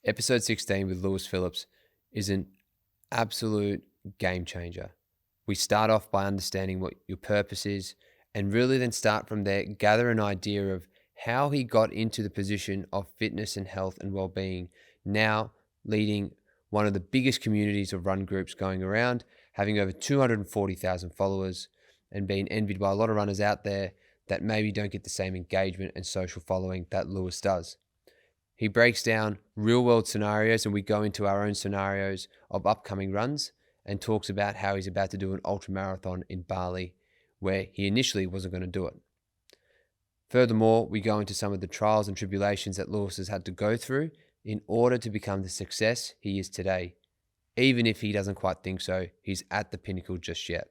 Episode 16 with Lewis Phillips is an absolute game changer. We start off by understanding what your purpose is and really then start from there, gather an idea of how he got into the position of fitness and health and well-being, now leading one of the biggest communities of run groups going around, having over 240,000 followers and being envied by a lot of runners out there that maybe don't get the same engagement and social following that Lewis does. He breaks down real world scenarios and we go into our own scenarios of upcoming runs and talks about how he's about to do an ultra marathon in Bali where he initially wasn't going to do it. Furthermore, we go into some of the trials and tribulations that Lewis has had to go through in order to become the success he is today. Even if he doesn't quite think so, he's at the pinnacle just yet.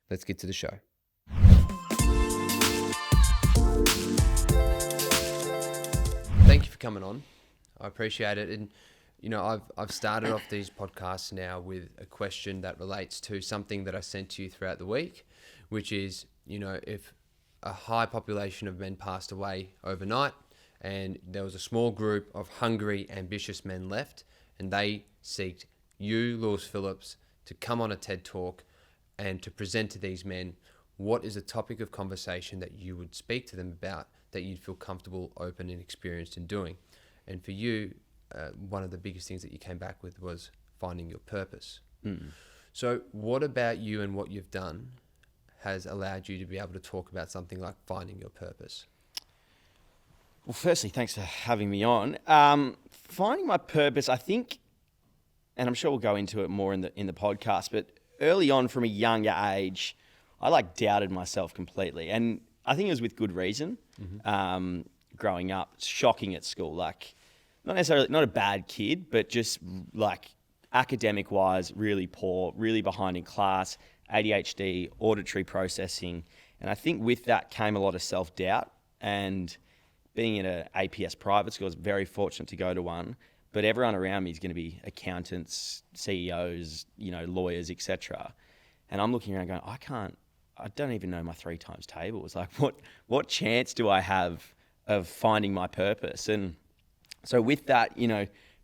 Let's get to the show. Thank you for coming on. I appreciate it. And, you know, I've started off these podcasts now with a question that relates to something that I sent to you throughout the week, which is, you know, if a high population of men passed away overnight and there was a small group of hungry, ambitious men left, and they seeked you, Lewis Phillips, to come on a TED Talk and to present to these men, what is a topic of conversation that you would speak to them about that you'd feel comfortable, open, and experienced in doing? And for you, one of the biggest things that you came back with was finding your purpose. So what about you and what you've done has allowed you to be able to talk about something like finding your purpose? Well, firstly, thanks for having me on. Finding my purpose, I think, and I'm sure we'll go into it more in the podcast, but early on from a younger age, I doubted myself completely. And I think it was with good reason. Growing up, shocking at school, not necessarily, not a bad kid, but just academic wise, really poor, really behind in class, ADHD, auditory processing. And I think with that came a lot of self-doubt, and being in an APS private school, I was very fortunate to go to one, but everyone around me is going to be accountants, CEOs, lawyers, etc. And I'm looking around going, I don't even know my 3 times tables. What chance do I have of finding my purpose? And so with that,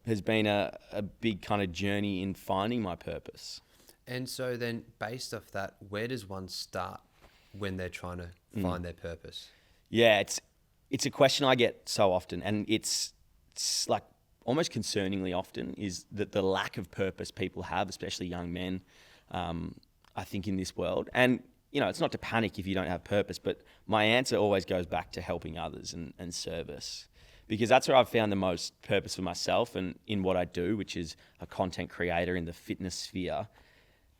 has been a big kind of journey in finding my purpose. And so then based off that, where does one start when they're trying to find their purpose? Yeah, it's a question I get so often, and it's almost concerningly often, is that the lack of purpose people have, especially young men, I think, in this world. And it's not to panic if you don't have purpose, but my answer always goes back to helping others and service, because that's where I've found the most purpose for myself and in what I do, which is a content creator in the fitness sphere.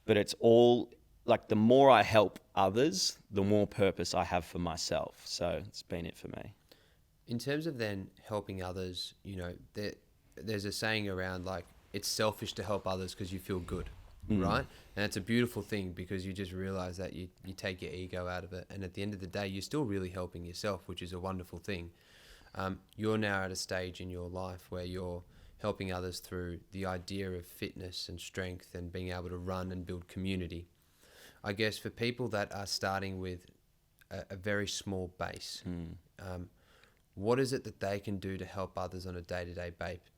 But it's all the more I help others, the more purpose I have for myself. So it's been it for me. In terms of then helping others, there's a saying around it's selfish to help others because you feel good. Right? And it's a beautiful thing because you just realize that you take your ego out of it. And at the end of the day, you're still really helping yourself, which is a wonderful thing. You're now at a stage in your life where you're helping others through the idea of fitness and strength and being able to run and build community. I guess for people that are starting with a very small base, what is it that they can do to help others on a day-to-day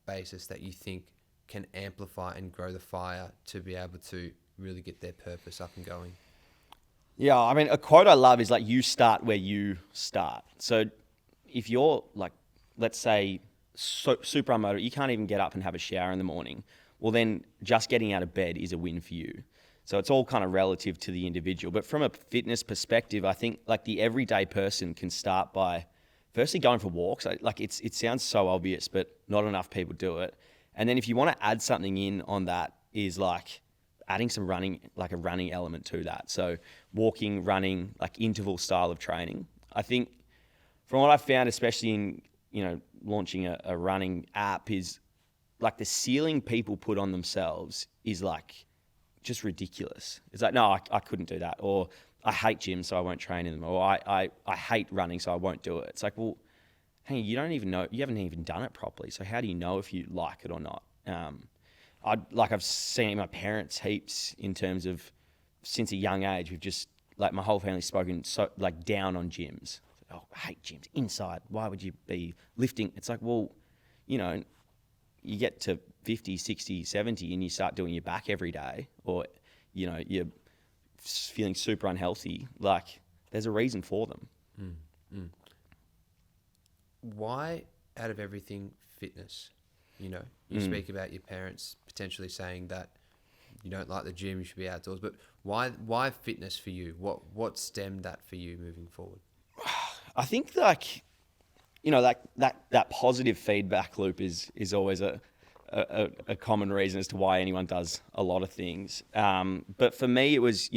basis that you think can amplify and grow the fire to be able to really get their purpose up and going? Yeah, I mean, a quote I love is you start where you start. So if you're let's say super unmotivated, you can't even get up and have a shower in the morning, well then just getting out of bed is a win for you. So it's all kind of relative to the individual. But from a fitness perspective, I think the everyday person can start by firstly going for walks. It sounds so obvious, but not enough people do it. And then if you want to add something in on that is adding some running, a running element to that. So walking, running, interval style of training. I think from what I've found, especially in, launching a running app, is the ceiling people put on themselves is just ridiculous. It's no, I couldn't do that. Or I hate gyms, so I won't train in them. Or I hate running, so I won't do it. It's well, hey, you don't even know, you haven't even done it properly. So how do you know if you like it or not? I've seen my parents heaps in terms of, since a young age, we've just my whole family's spoken so down on gyms. Oh, I hate gyms. Inside, why would you be lifting? It's well, you get to 50, 60, 70 and you start doing your back every day, or, you're feeling super unhealthy, like there's a reason for them. Why, out of everything, fitness? You speak about your parents potentially saying that you don't like the gym, you should be outdoors, but why fitness for you? What stemmed that for you moving forward? I think that positive feedback loop is always a common reason as to why anyone does a lot of things. But for me, it was,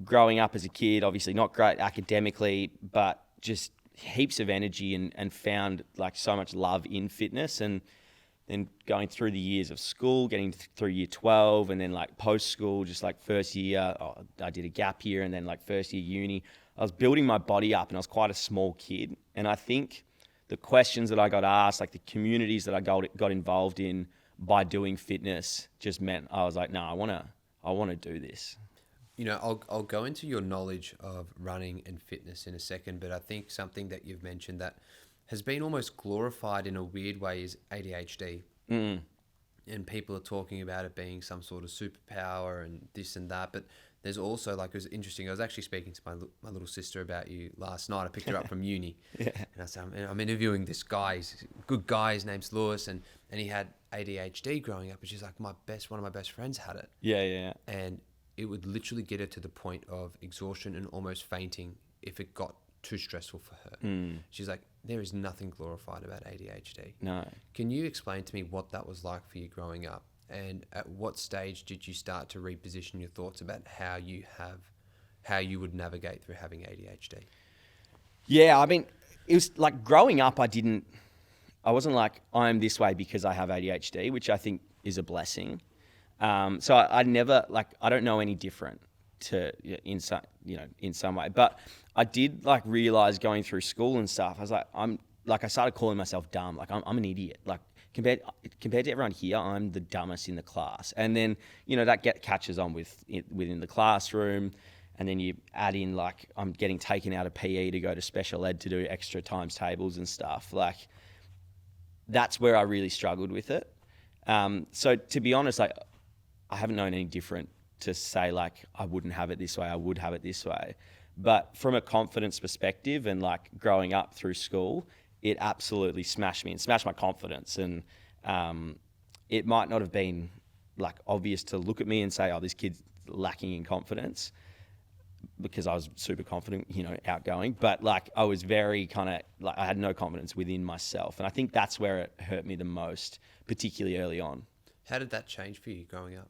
growing up as a kid, obviously not great academically, but just heaps of energy and found like so much love in fitness. And then going through the years of school, getting through year 12, and then like post school, just like first year, I did a gap year, and then like first year uni, I was building my body up, and I was quite a small kid. And I think the questions that I got asked, like the communities that I got involved in by doing fitness, just meant I was like, no, I want to do this. I'll go into your knowledge of running and fitness in a second, but I think something that you've mentioned that has been almost glorified in a weird way is ADHD. And people are talking about it being some sort of superpower and this and that, but there's also, like, it was interesting. I was actually speaking to my little sister about you last night. I picked her up from uni. Yeah. And I said, I'm interviewing this guy. He's a good guy. His name's Lewis. And he had ADHD growing up. And she's like, one of my best friends had it. Yeah. And it would literally get her to the point of exhaustion and almost fainting if it got too stressful for her. She's like, there is nothing glorified about ADHD. No. Can you explain to me what that was like for you growing up? And at what stage did you start to reposition your thoughts about how you would navigate through having ADHD? Yeah, I mean, it was like growing up, I wasn't like, I'm this way because I have ADHD, which I think is a blessing. So I never, like, I don't know any different in some way. But I did like realize going through school and stuff, I was like, I started calling myself dumb. Like I'm an idiot. Like compared to everyone here, I'm the dumbest in the class. And then, that catches on within the classroom. And then you add in like, I'm getting taken out of PE to go to special ed to do extra times tables and stuff. Like that's where I really struggled with it. So to be honest, like I haven't known any different to say like, I wouldn't have it this way. I would have it this way. But from a confidence perspective and like growing up through school, it absolutely smashed me and smashed my confidence. And it might not have been like obvious to look at me and say, oh, this kid's lacking in confidence, because I was super confident, outgoing. But like I was very kind of like, I had no confidence within myself. And I think that's where it hurt me the most, particularly early on. How did that change for you growing up?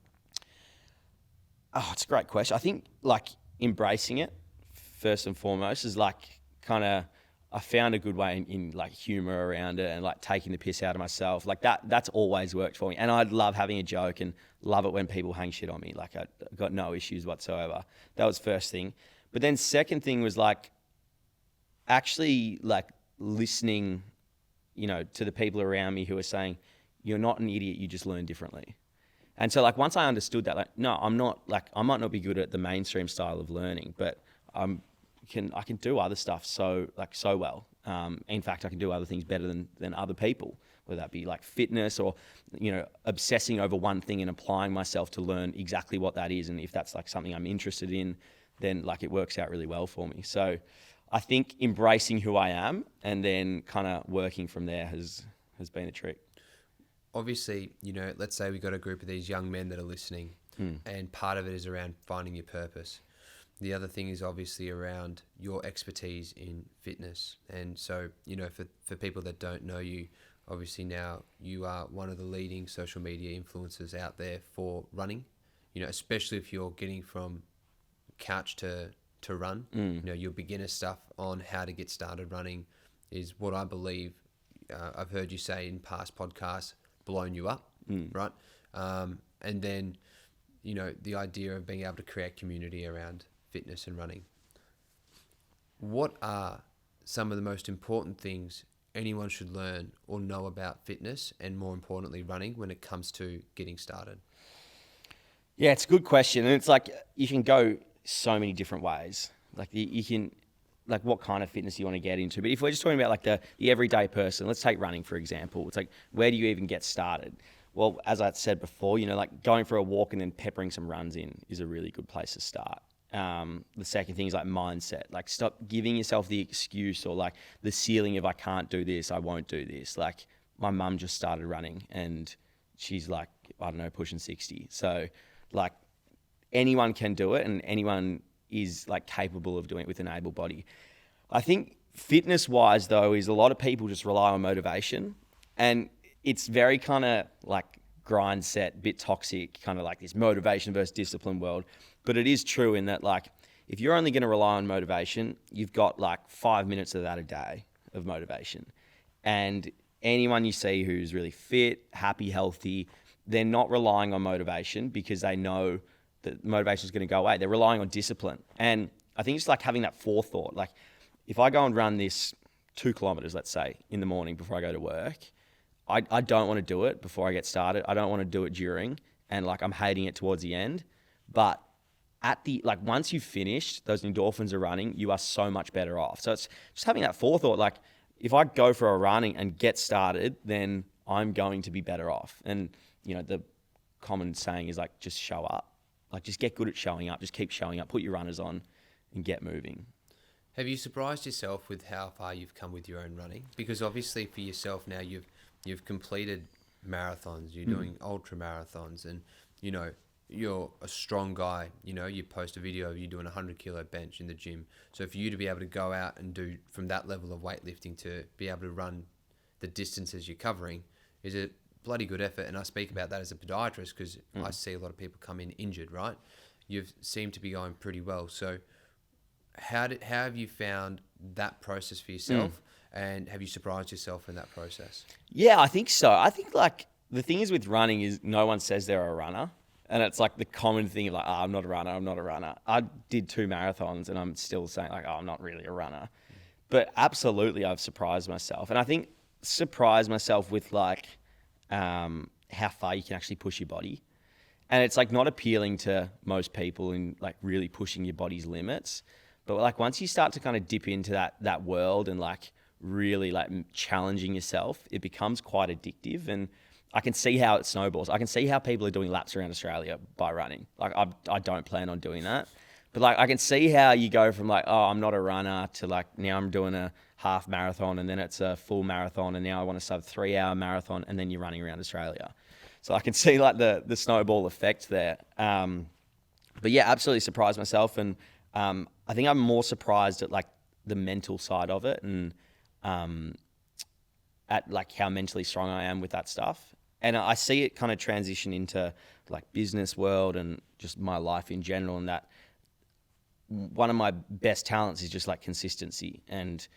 Oh, it's a great question. I think like embracing it first and foremost is like kind of, I found a good way in like humor around it and like taking the piss out of myself. Like that's always worked for me. And I love having a joke and love it when people hang shit on me. Like I got no issues whatsoever. That was first thing. But then second thing was like actually like listening, to the people around me who are saying, you're not an idiot, you just learn differently. And so like once I understood that, like, no, I'm not, like I might not be good at the mainstream style of learning, but I can do other stuff so well. In fact, I can do other things better than other people, whether that be like fitness or, obsessing over one thing and applying myself to learn exactly what that is. And if that's like something I'm interested in, then like it works out really well for me. So I think embracing who I am and then kind of working from there has been the trick. Obviously, let's say we got a group of these young men that are listening, and part of it is around finding your purpose. The other thing is obviously around your expertise in fitness. And so, for people that don't know you, obviously now you are one of the leading social media influencers out there for running, especially if you're getting from couch to run. Your beginner stuff on how to get started running is what I believe, I've heard you say in past podcasts, blown you up, right? And then, the idea of being able to create community around fitness and running. What are some of the most important things anyone should learn or know about fitness and, more importantly, running when it comes to getting started? Yeah, it's a good question. And it's like you can go so many different ways. Like you can like what kind of fitness you want to get into. But if we're just talking about like the everyday person, let's take running, for example. It's like, where do you even get started? Well, as I said before, like going for a walk and then peppering some runs in is a really good place to start. The second thing is like mindset. Like, stop giving yourself the excuse or like the ceiling of I can't do this, I won't do this. Like, my mum just started running and she's like, I don't know, pushing 60. So like, anyone can do it and anyone is like capable of doing it with an able body. I think fitness wise though, is a lot of people just rely on motivation, and it's very kind of like grind set, bit toxic, kind of like this motivation versus discipline world. But it is true in that, like, if you're only going to rely on motivation, you've got like 5 minutes of that a day of motivation. And anyone you see who's really fit, happy, healthy, they're not relying on motivation because they know that motivation is going to go away. They're relying on discipline. And I think it's like having that forethought. Like, if I go and run this 2 kilometers, let's say, in the morning before I go to work, I don't want to do it before I get started. I don't want to do it during, and like I'm hating it towards the end. But once you've finished, those endorphins are running, you are so much better off. So it's just having that forethought. Like, if I go for a running and get started, then I'm going to be better off. And, the common saying is like, just show up. Like, just get good at showing up. Just keep showing up. Put your runners on and get moving. Have you surprised yourself with how far you've come with your own running? Because obviously for yourself now, you've completed marathons, you're doing ultra marathons, and you're a strong guy. You post a video of you doing a 100-kilo bench in the gym. So for you to be able to go out and do from that level of weightlifting to be able to run the distances you're covering is a bloody good effort. And I speak about that as a podiatrist because I see a lot of people come in injured, right? You've seemed to be going pretty well. So how have you found that process for yourself? And have you surprised yourself in that process? Yeah, I think so. I think like the thing is with running is no one says they're a runner. And it's like the common thing of like, I'm not a runner, I'm not a runner. I did 2 marathons and I'm still saying like, I'm not really a runner. But absolutely I've surprised myself. And I think surprised myself with like how far you can actually push your body. And it's like not appealing to most people in like really pushing your body's limits. But like once you start to kind of dip into that world and like really like challenging yourself, it becomes quite addictive. And I can see how it snowballs. I can see how people are doing laps around Australia by running. Like I don't plan on doing that. But like I can see how you go from like, oh, I'm not a runner to like now I'm doing a half marathon and then it's a full marathon and now I want to sub 3-hour marathon and then you're running around Australia. So I can see like the snowball effect there. But yeah, absolutely surprised myself. And I think I'm more surprised at like the mental side of it and at like how mentally strong I am with that stuff. And I see it kind of transition into like business world and just my life in general. And that one of my best talents is just like consistency. And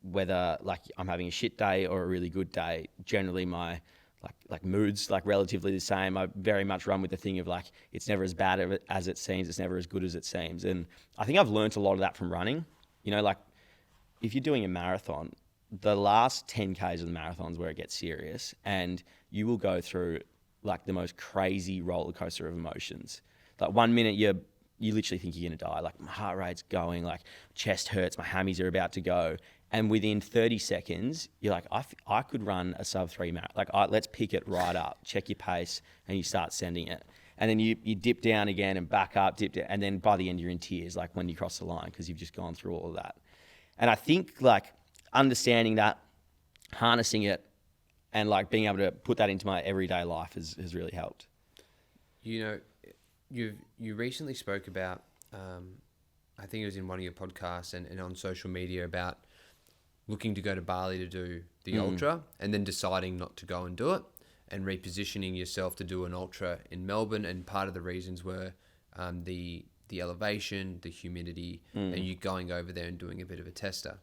whether like I'm having a shit day or a really good day, generally my like moods like relatively the same. I very much run with the thing of like, it's never as bad as it seems. It's never as good as it seems. And I think I've learned a lot of that from running. Like if you're doing a marathon, the last 10Ks of the marathons where it gets serious and you will go through like the most crazy roller coaster of emotions. Like 1 minute you literally think you're going to die. Like my heart rate's going, like chest hurts, my hammies are about to go. And within 30 seconds, you're like, I could run a sub 3 marathon. Like, let's pick it right up, check your pace, and you start sending it. And then you dip down again and back up, dip down. And then by the end, you're in tears, like when you cross the line, because you've just gone through all of that. And I think like understanding that, harnessing it, and like being able to put that into my everyday life has really helped. You recently spoke about, I think it was in one of your podcasts and on social media about looking to go to Bali to do the Ultra and then deciding not to go and do it and repositioning yourself to do an Ultra in Melbourne. And part of the reasons were the elevation, the humidity, and you going over there and doing a bit of a tester.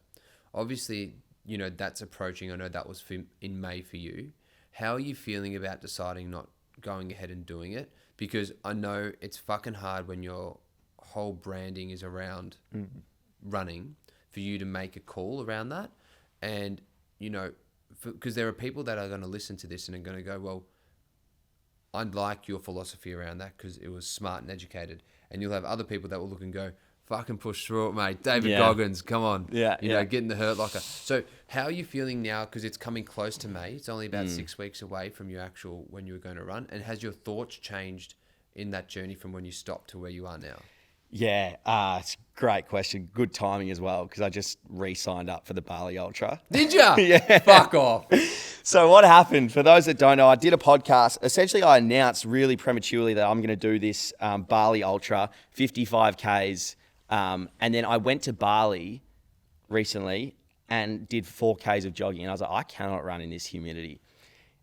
Obviously, that's approaching. I know that was in May for you. How are you feeling about deciding not going ahead and doing it? Because I know it's fucking hard when your whole branding is around running for you to make a call around that. And, because there are people that are going to listen to this and are going to go, well, I like your philosophy around that because it was smart and educated. And you'll have other people that will look and go, fucking push through it, mate. David Yeah. Goggins, come on. Yeah, You know, yeah. get in the hurt locker. So how are you feeling now? Because it's coming close to May. It's only about Mm. 6 weeks away from your actual, when you were going to run. And has your thoughts changed in that journey from when you stopped to where you are now? Yeah, it's a great question. Good timing as well, because I just re-signed up for the Bali Ultra. Did ya? Yeah. Fuck off. So what happened, for those that don't know, I did a podcast. Essentially, I announced really prematurely that I'm going to do this Bali Ultra, 55 Ks. And then I went to Bali recently and did 4 Ks of jogging. And I was like, I cannot run in this humidity.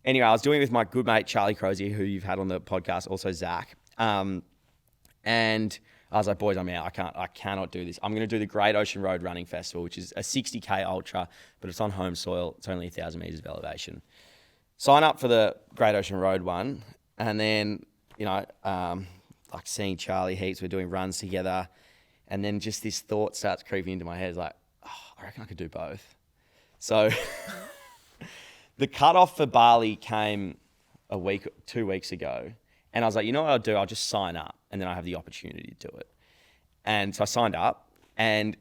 Anyway, I was doing it with my good mate, Charlie Crozier, who you've had on the podcast, also Zach. And I was like, boys, I'm out. I cannot do this. I'm going to do the Great Ocean Road Running Festival, which is a 60K ultra, but it's on home soil. It's only 1,000 meters of elevation. Sign up for the Great Ocean Road one. And then, you know, like seeing Charlie heaps, we're doing runs together. And then just this thought starts creeping into my head. It's like, oh, I reckon I could do both. So the cutoff for Bali came 2 weeks ago. And I was like, you know what I'll do? I'll just sign up, and then I have the opportunity to do it. And so I signed up, and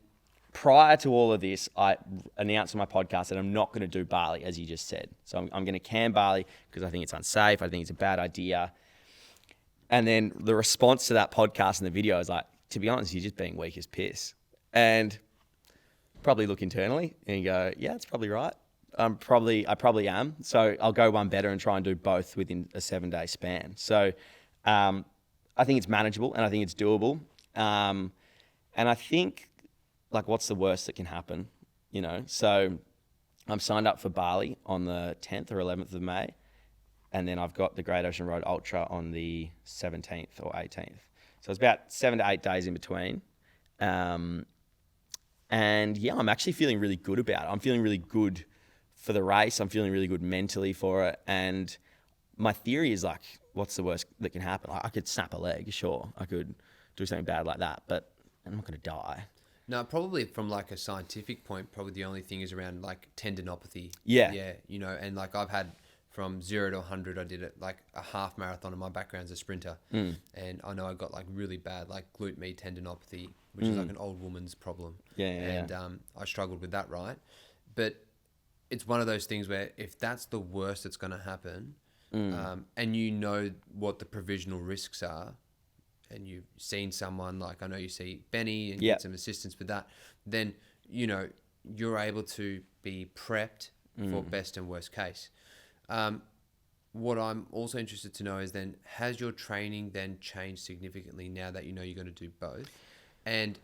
prior to all of this, I announced on my podcast that I'm not going to do Bali, as you just said. So I'm going to can Bali because I think it's unsafe. I think it's a bad idea. And then the response to that podcast and the video is like, to be honest, you're just being weak as piss. And probably look internally and go, yeah, that's probably right. I probably am. So I'll go one better and try and do both within a 7-day span. So I think it's manageable and I think it's doable. And I think, like, what's the worst that can happen? You know, so I'm signed up for Bali on the 10th or 11th of May. And then I've got the Great Ocean Road Ultra on the 17th or 18th. So it's about 7 to 8 days in between. And yeah, I'm actually feeling really good about it. I'm feeling really good for the race. I'm feeling really good mentally for it. And my theory is, like, what's the worst that can happen? Like, I could snap a leg, sure. I could do something bad like that, but I'm not going to die. No, probably from like a scientific point, probably the only thing is around like tendinopathy. Yeah. Yeah. You know, and like I've had from 0 to 100, I did it like a half marathon, and my background's a sprinter. And I know I got like really bad, like glute med tendinopathy, which is like an old woman's problem. Yeah. I struggled with that, right? But it's one of those things where if that's the worst that's going to happen, and you know what the provisional risks are, and you've seen someone like, I know you see Benny and get some assistance with that, then, you know, you're able to be prepped for best and worst case. What I'm also interested to know is then, has your training then changed significantly now that you know you're going to do both? And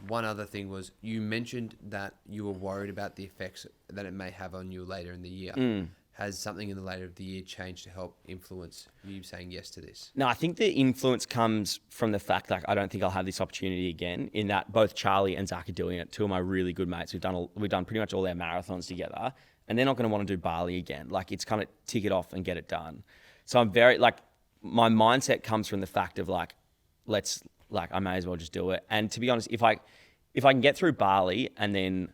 one other thing was, you mentioned that you were worried about the effects that it may have on you later in the year. Has something in the later of the year changed to help influence you saying yes to this? No, I think the influence comes from the fact that I don't think I'll have this opportunity again, in that both Charlie and Zach are doing it. Two of my really good mates. We've done pretty much all their marathons together, and they're not going to want to do Bali again. Like, it's kind of tick it off and get it done. So I'm very, like, my mindset comes from the fact of like, I may as well just do it. And to be honest, if I can get through Bali, and then,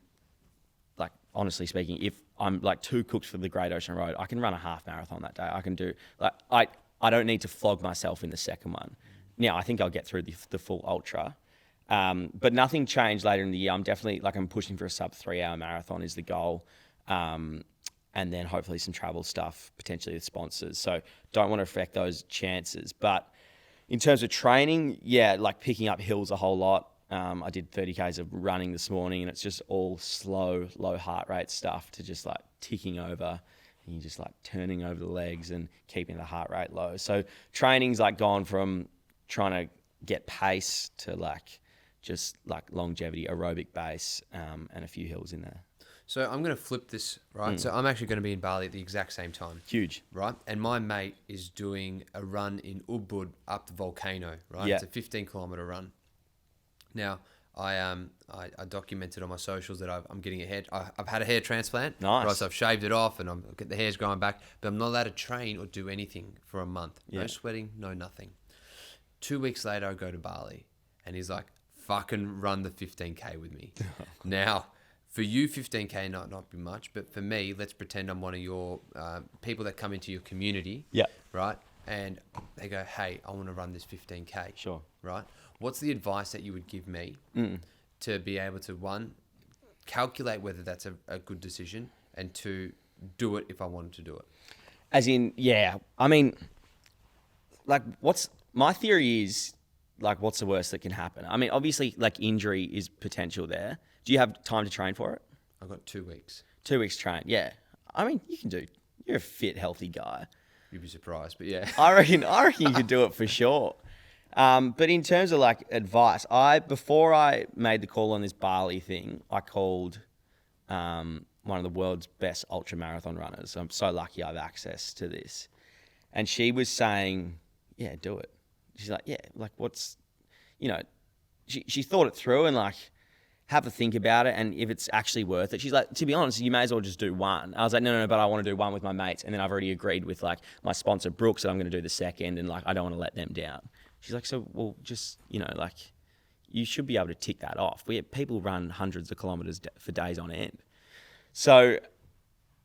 like, honestly speaking, if I'm like too cooked for the Great Ocean Road, I can run a half marathon that day. I can do, like, I don't need to flog myself in the second one. Now, I think I'll get through the full ultra. But nothing changed later in the year. I'm definitely, like, I'm pushing for a sub 3 hour marathon is the goal. And then hopefully some travel stuff, potentially with sponsors. So don't want to affect those chances. But in terms of training, yeah, like picking up hills a whole lot. I did 30 Ks of running this morning, and it's just all slow, low heart rate stuff to just like ticking over, and you're just like turning over the legs and keeping the heart rate low. So training's like gone from trying to get pace to like just like longevity, aerobic base, and a few hills in there. So I'm going to flip this, right? So I'm actually going to be in Bali at the exact same time. Huge. Right? And my mate is doing a run in Ubud up the volcano, right? Yeah. It's a 15-kilometer run. Now, I documented on my socials that I'm getting a hair. I've had a hair transplant. Nice. Right, so I've shaved it off, and the hair's growing back. But I'm not allowed to train or do anything for a month. Yeah. No sweating, no nothing. 2 weeks later, I go to Bali, and he's like, "Fucking run the 15K with me." Now, for you, 15K not be much, but for me, let's pretend I'm one of your people that come into your community. Yeah. Right. And they go, "Hey, I want to run this 15K." Sure. Right. What's the advice that you would give me to be able to, one, calculate whether that's a good decision, and two, do it if I wanted to do it? As in, yeah, I mean, like, my theory is, like, what's the worst that can happen? I mean, obviously, like, injury is potential there. Do you have time to train for it? I've got 2 weeks. 2 weeks train, yeah. I mean, you're a fit, healthy guy. You'd be surprised, but yeah. I reckon you could do it for sure. But in terms of like advice, before I made the call on this Bali thing, I called one of the world's best ultra marathon runners. I'm so lucky I have access to this. And she was saying, yeah, do it. She's like, yeah, like she thought it through and like, have a think about it, and if it's actually worth it. She's like, to be honest, you may as well just do one. I was like, no, but I want to do one with my mates, and then I've already agreed with like my sponsor Brooks that I'm going to do the second, and like I don't want to let them down. She's like, so well, just like you should be able to tick that off. People run hundreds of kilometers for days on end. So,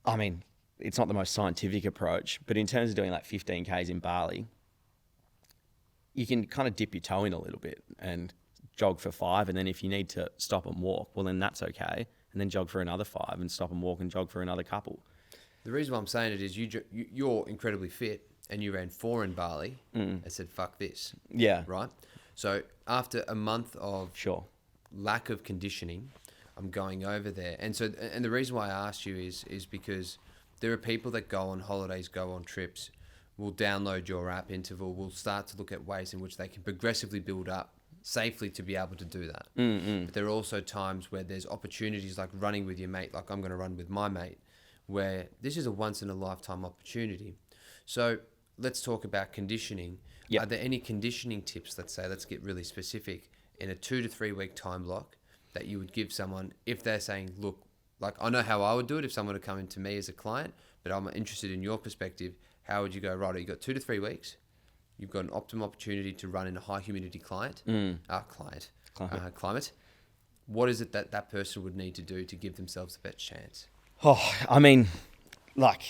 I mean, it's not the most scientific approach, but in terms of doing like 15Ks in Bali, you can kind of dip your toe in a little bit and jog for 5, and then if you need to stop and walk, well then that's okay, and then jog for another 5 and stop and walk and jog for another couple. The reason why I'm saying it is you're incredibly fit, and you ran 4 in Bali and said fuck this. Yeah. Right? So after a month of Sure. lack of conditioning, I'm going over there, and the reason why I asked you is because there are people that go on holidays, go on trips, will download your app INTVL, will start to look at ways in which they can progressively build up safely to be able to do that. But there are also times where there's opportunities like running with your mate, like I'm going to run with my mate, where this is a once in a lifetime opportunity. So let's talk about conditioning. Yep. Are there any conditioning tips, let's get really specific, in a 2 to 3 week time block that you would give someone if they're saying, look, like I know how I would do it if someone would come into me as a client, but I'm interested in your perspective. How would you go, right, you got 2 to 3 weeks. You've got an optimum opportunity to run in a high humidity climate. What is it that person would need to do to give themselves the best chance? Oh, I mean, like,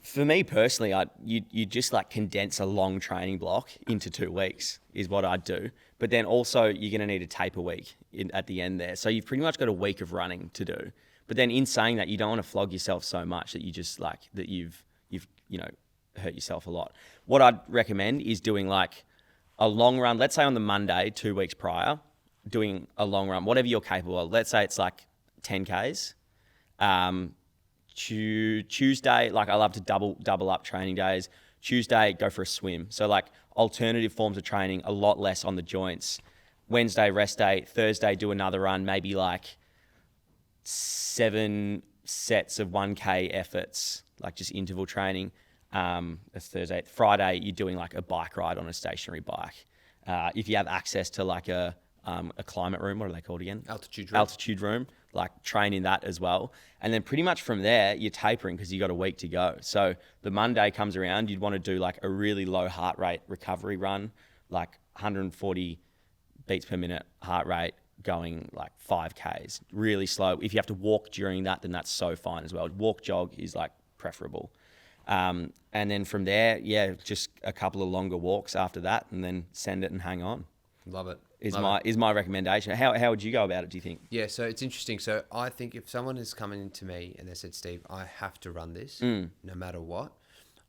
for me personally, you just like condense a long training block into 2 weeks is what I'd do. But then also you're going to need a taper week at the end there. So you've pretty much got a week of running to do. But then in saying that, you don't want to flog yourself so much that you just like, that you've hurt yourself a lot. What I'd recommend is doing like a long run, let's say on the Monday, 2 weeks prior, doing a long run, whatever you're capable of. Let's say it's like 10Ks. Tuesday, like I love to double up training days. Tuesday, go for a swim. So like alternative forms of training, a lot less on the joints. Wednesday, rest day. Thursday, do another run, maybe like 7 sets of 1K efforts, like just interval training. That's Thursday. Friday, you're doing like a bike ride on a stationary bike. If you have access to like a climate room, what are they called again? Altitude room, like train in that as well. And then pretty much from there, you're tapering because you got a week to go. So the Monday comes around, you'd want to do like a really low heart rate recovery run, like 140 beats per minute heart rate, going like 5Ks, really slow. If you have to walk during that, then that's so fine as well. Walk, jog is like preferable. And then from there, yeah, just a couple of longer walks after that, and then send it and hang on. Love it. Is my recommendation. How would you go about it, do you think? Yeah, so it's interesting. So I think if someone is coming into me and they said, Steve, I have to run this no matter what,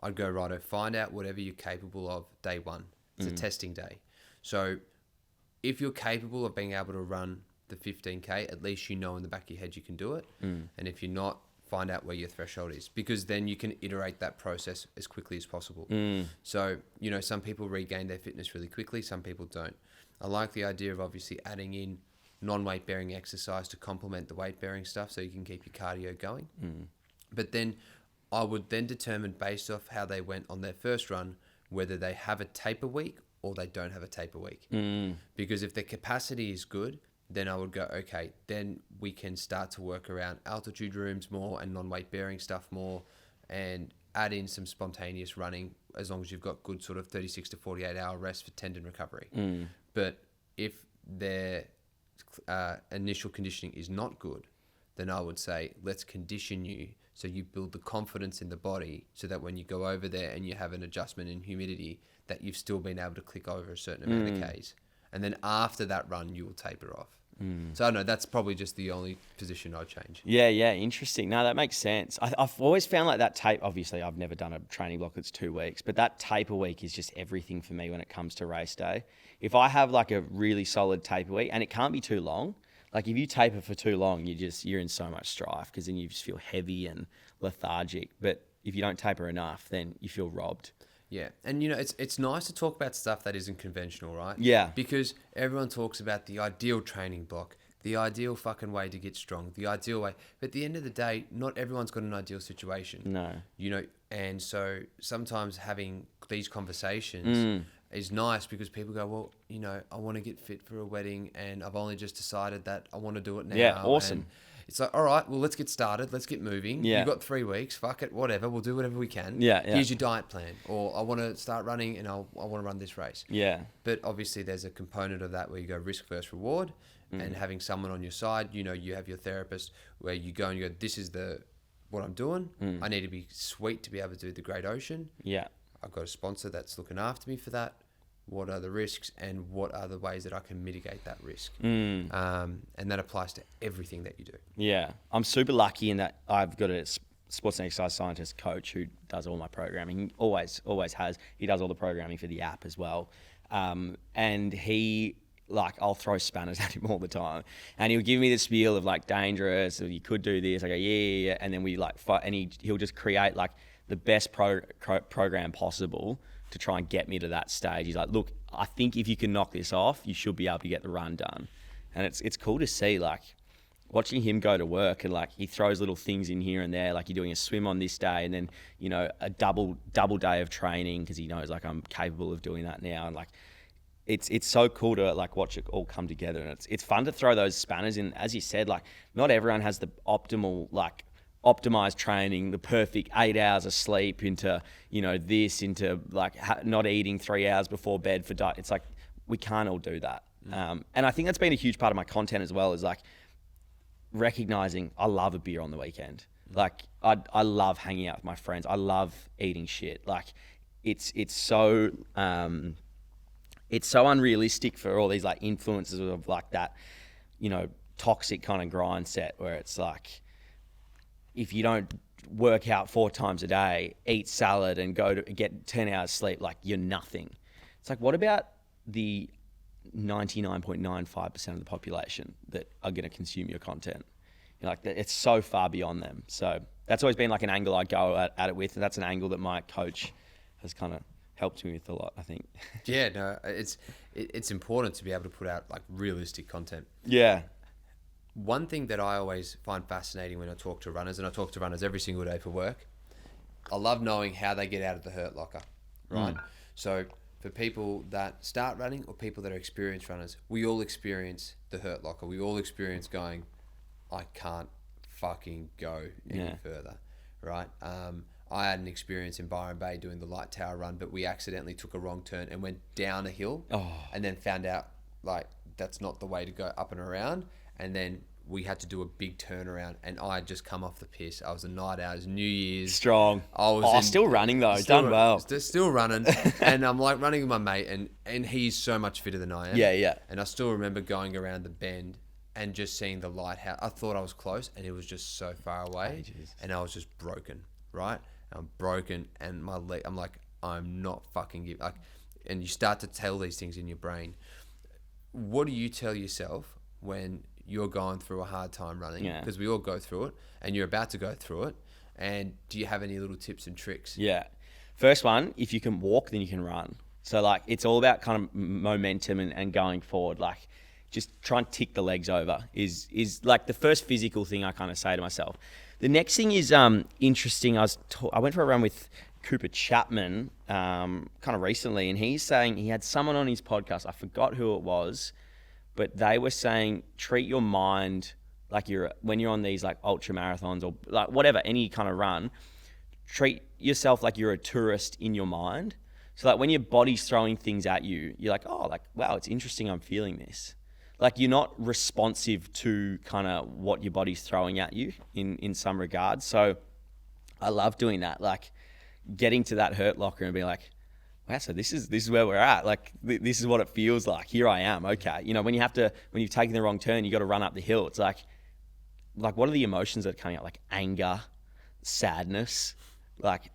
I'd go, righto, find out whatever you're capable of day one. It's a testing day. So if you're capable of being able to run the 15K, at least you know in the back of your head you can do it. And if you're not, find out where your threshold is, because then you can iterate that process as quickly as possible. So, some people regain their fitness really quickly, some people don't. I like the idea of obviously adding in non-weight bearing exercise to complement the weight bearing stuff so you can keep your cardio going. But then I would then determine based off how they went on their first run, whether they have a taper week or they don't have a taper week. Because if their capacity is good, then I would go, okay, then we can start to work around altitude rooms more and non-weight bearing stuff more, and add in some spontaneous running as long as you've got good sort of 36 to 48 hour rest for tendon recovery. But if their initial conditioning is not good, then I would say, let's condition you so you build the confidence in the body so that when you go over there and you have an adjustment in humidity, that you've still been able to click over a certain amount of Ks. And then after that run, you will taper off. So I don't know, that's probably just the only position I'd change. Yeah, interesting. No, that makes sense. I've always found like that tape, obviously I've never done a training block that's 2 weeks, but that taper week is just everything for me when it comes to race day. If I have like a really solid taper week, and it can't be too long, like if you taper for too long, you're in so much strife, because then you just feel heavy and lethargic. But if you don't taper enough, then you feel robbed. Yeah, and you know, it's nice to talk about stuff that isn't conventional, right? Yeah. Because everyone talks about the ideal training block, the ideal fucking way to get strong, the ideal way. But at the end of the day, not everyone's got an ideal situation. No. You know, and so sometimes having these conversations is nice, because people go, well, you know, I want to get fit for a wedding and I've only just decided that I want to do it now. Yeah, awesome. And it's like, all right, well, let's get started. Let's get moving. Yeah. You've got 3 weeks. Fuck it, whatever. We'll do whatever we can. Yeah. Here's your diet plan. Or I want to start running and I want to run this race. Yeah. But obviously there's a component of that where you go risk versus reward, and having someone on your side. You know, you have your therapist where you go and you go, this is what I'm doing. I need to be sweet to be able to do the Great Ocean. Yeah. I've got a sponsor that's looking after me for that. What are the risks and what are the ways that I can mitigate that risk? And that applies to everything that you do. Yeah. I'm super lucky in that I've got a sports and exercise scientist coach who does all my programming. Always has. He does all the programming for the app as well. And he, like, I'll throw spanners at him all the time. And he'll give me the spiel of like dangerous, or you could do this. I go, yeah. And then we like fight, and he'll just create like the best program possible to try and get me to that stage. He's like, look, I think if you can knock this off, you should be able to get the run done. And it's cool to see, like, watching him go to work, and like he throws little things in here and there, like you're doing a swim on this day, and then, you know, a double day of training, because he knows like I'm capable of doing that now. And like it's so cool to like watch it all come together. And it's fun to throw those spanners in. As you said, like not everyone has the optimized training, the perfect 8 hours of sleep into, you know, into like not eating 3 hours before bed for diet. It's like, we can't all do that. And I think that's been a huge part of my content as well, is like recognizing I love a beer on the weekend. Like I love hanging out with my friends. I love eating shit. Like it's so unrealistic for all these like influences of like that, you know, toxic kind of grind set, where it's like, if you don't work out 4 times a day, eat salad and go to get 10 hours sleep, like you're nothing. It's like, what about the 99.95% of the population that are going to consume your content? You know, like it's so far beyond them. So that's always been like an angle I go at it with. And that's an angle that my coach has kind of helped me with a lot, I think. Yeah, no, it's important to be able to put out like realistic content. Yeah. One thing that I always find fascinating when I talk to runners, and I talk to runners every single day for work, I love knowing how they get out of the hurt locker, right? So for people that start running or people that are experienced runners, we all experience the hurt locker. We all experience going, I can't fucking go any further, right? I had an experience in Byron Bay doing the light tower run, but we accidentally took a wrong turn and went down a hill, and then found out like that's not the way to go up and around. And then we had to do a big turnaround, and I had just come off the piss. I was a night out. It was New Year's. Strong. I was still running though. Done well. Still running. And I'm like running with my mate, and he's so much fitter than I am. Yeah. And I still remember going around the bend and just seeing the lighthouse. I thought I was close, and it was just so far away. And I was just broken, right? I'm broken, and my leg, I'm like, I'm not fucking giving. Like, and you start to tell these things in your brain. What do you tell yourself when you're going through a hard time running? Because we all go through it, and you're about to go through it. And do you have any little tips and tricks? Yeah. First one, if you can walk, then you can run. So like, it's all about kind of momentum and going forward. Like, just try and tick the legs over is like the first physical thing I kind of say to myself. The next thing is interesting. I went for a run with Cooper Chapman kind of recently, and he's saying he had someone on his podcast. I forgot who it was, but they were saying treat your mind like when you're on these like ultra marathons or like whatever, any kind of run, treat yourself like you're a tourist in your mind. So like when your body's throwing things at you, you're like, oh, like, wow, it's interesting. I'm feeling this. Like you're not responsive to kind of what your body's throwing at you in some regards. So I love doing that. Like getting to that hurt locker and being like, wow, so this is where we're at. Like this is what it feels like. Here I am. Okay, you know, when you've taken the wrong turn, you got to run up the hill. It's like what are the emotions that are coming out? Like anger, sadness, like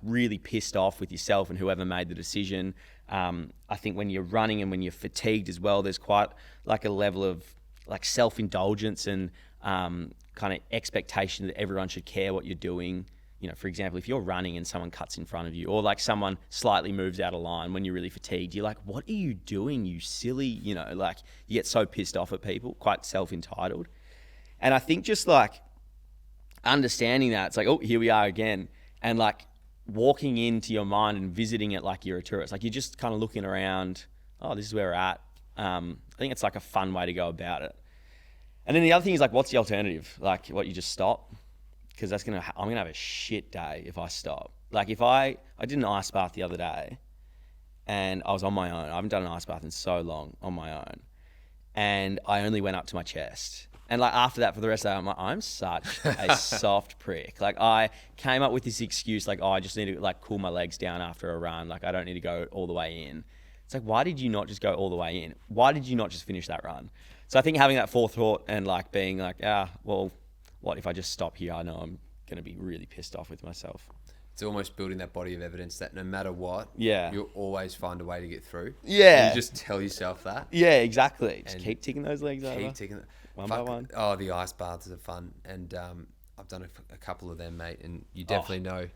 really pissed off with yourself and whoever made the decision. I think when you're running and when you're fatigued as well, there's quite like a level of like self-indulgence and kind of expectation that everyone should care what you're doing. You know, for example, if you're running and someone cuts in front of you, or like someone slightly moves out of line when you're really fatigued, you're like, what are you doing, you silly? You know, like you get so pissed off at people, quite self-entitled. And I think just like understanding that, it's like, oh, here we are again. And like walking into your mind and visiting it like you're a tourist. Like you're just kind of looking around, oh, this is where we're at. I think it's like a fun way to go about it. And then the other thing is like, what's the alternative? Like what, you just stop? Because I'm gonna have a shit day if I stop. Like if I did an ice bath the other day and I was on my own. I haven't done an ice bath in so long on my own. And I only went up to my chest. And like after that, for the rest of the day, I'm like, I'm such a soft prick. Like I came up with this excuse, like, oh, I just need to like cool my legs down after a run. Like I don't need to go all the way in. It's like, why did you not just go all the way in? Why did you not just finish that run? So I think having that forethought and like being like, well, what if I just stop here? I know I'm going to be really pissed off with myself. It's almost building that body of evidence that no matter what, yeah, you'll always find a way to get through. Yeah. And you just tell yourself that. Yeah, exactly. Just keep ticking those legs over. Keep ticking. One by one. Oh, the ice baths are fun. And I've done a couple of them, mate. And you definitely know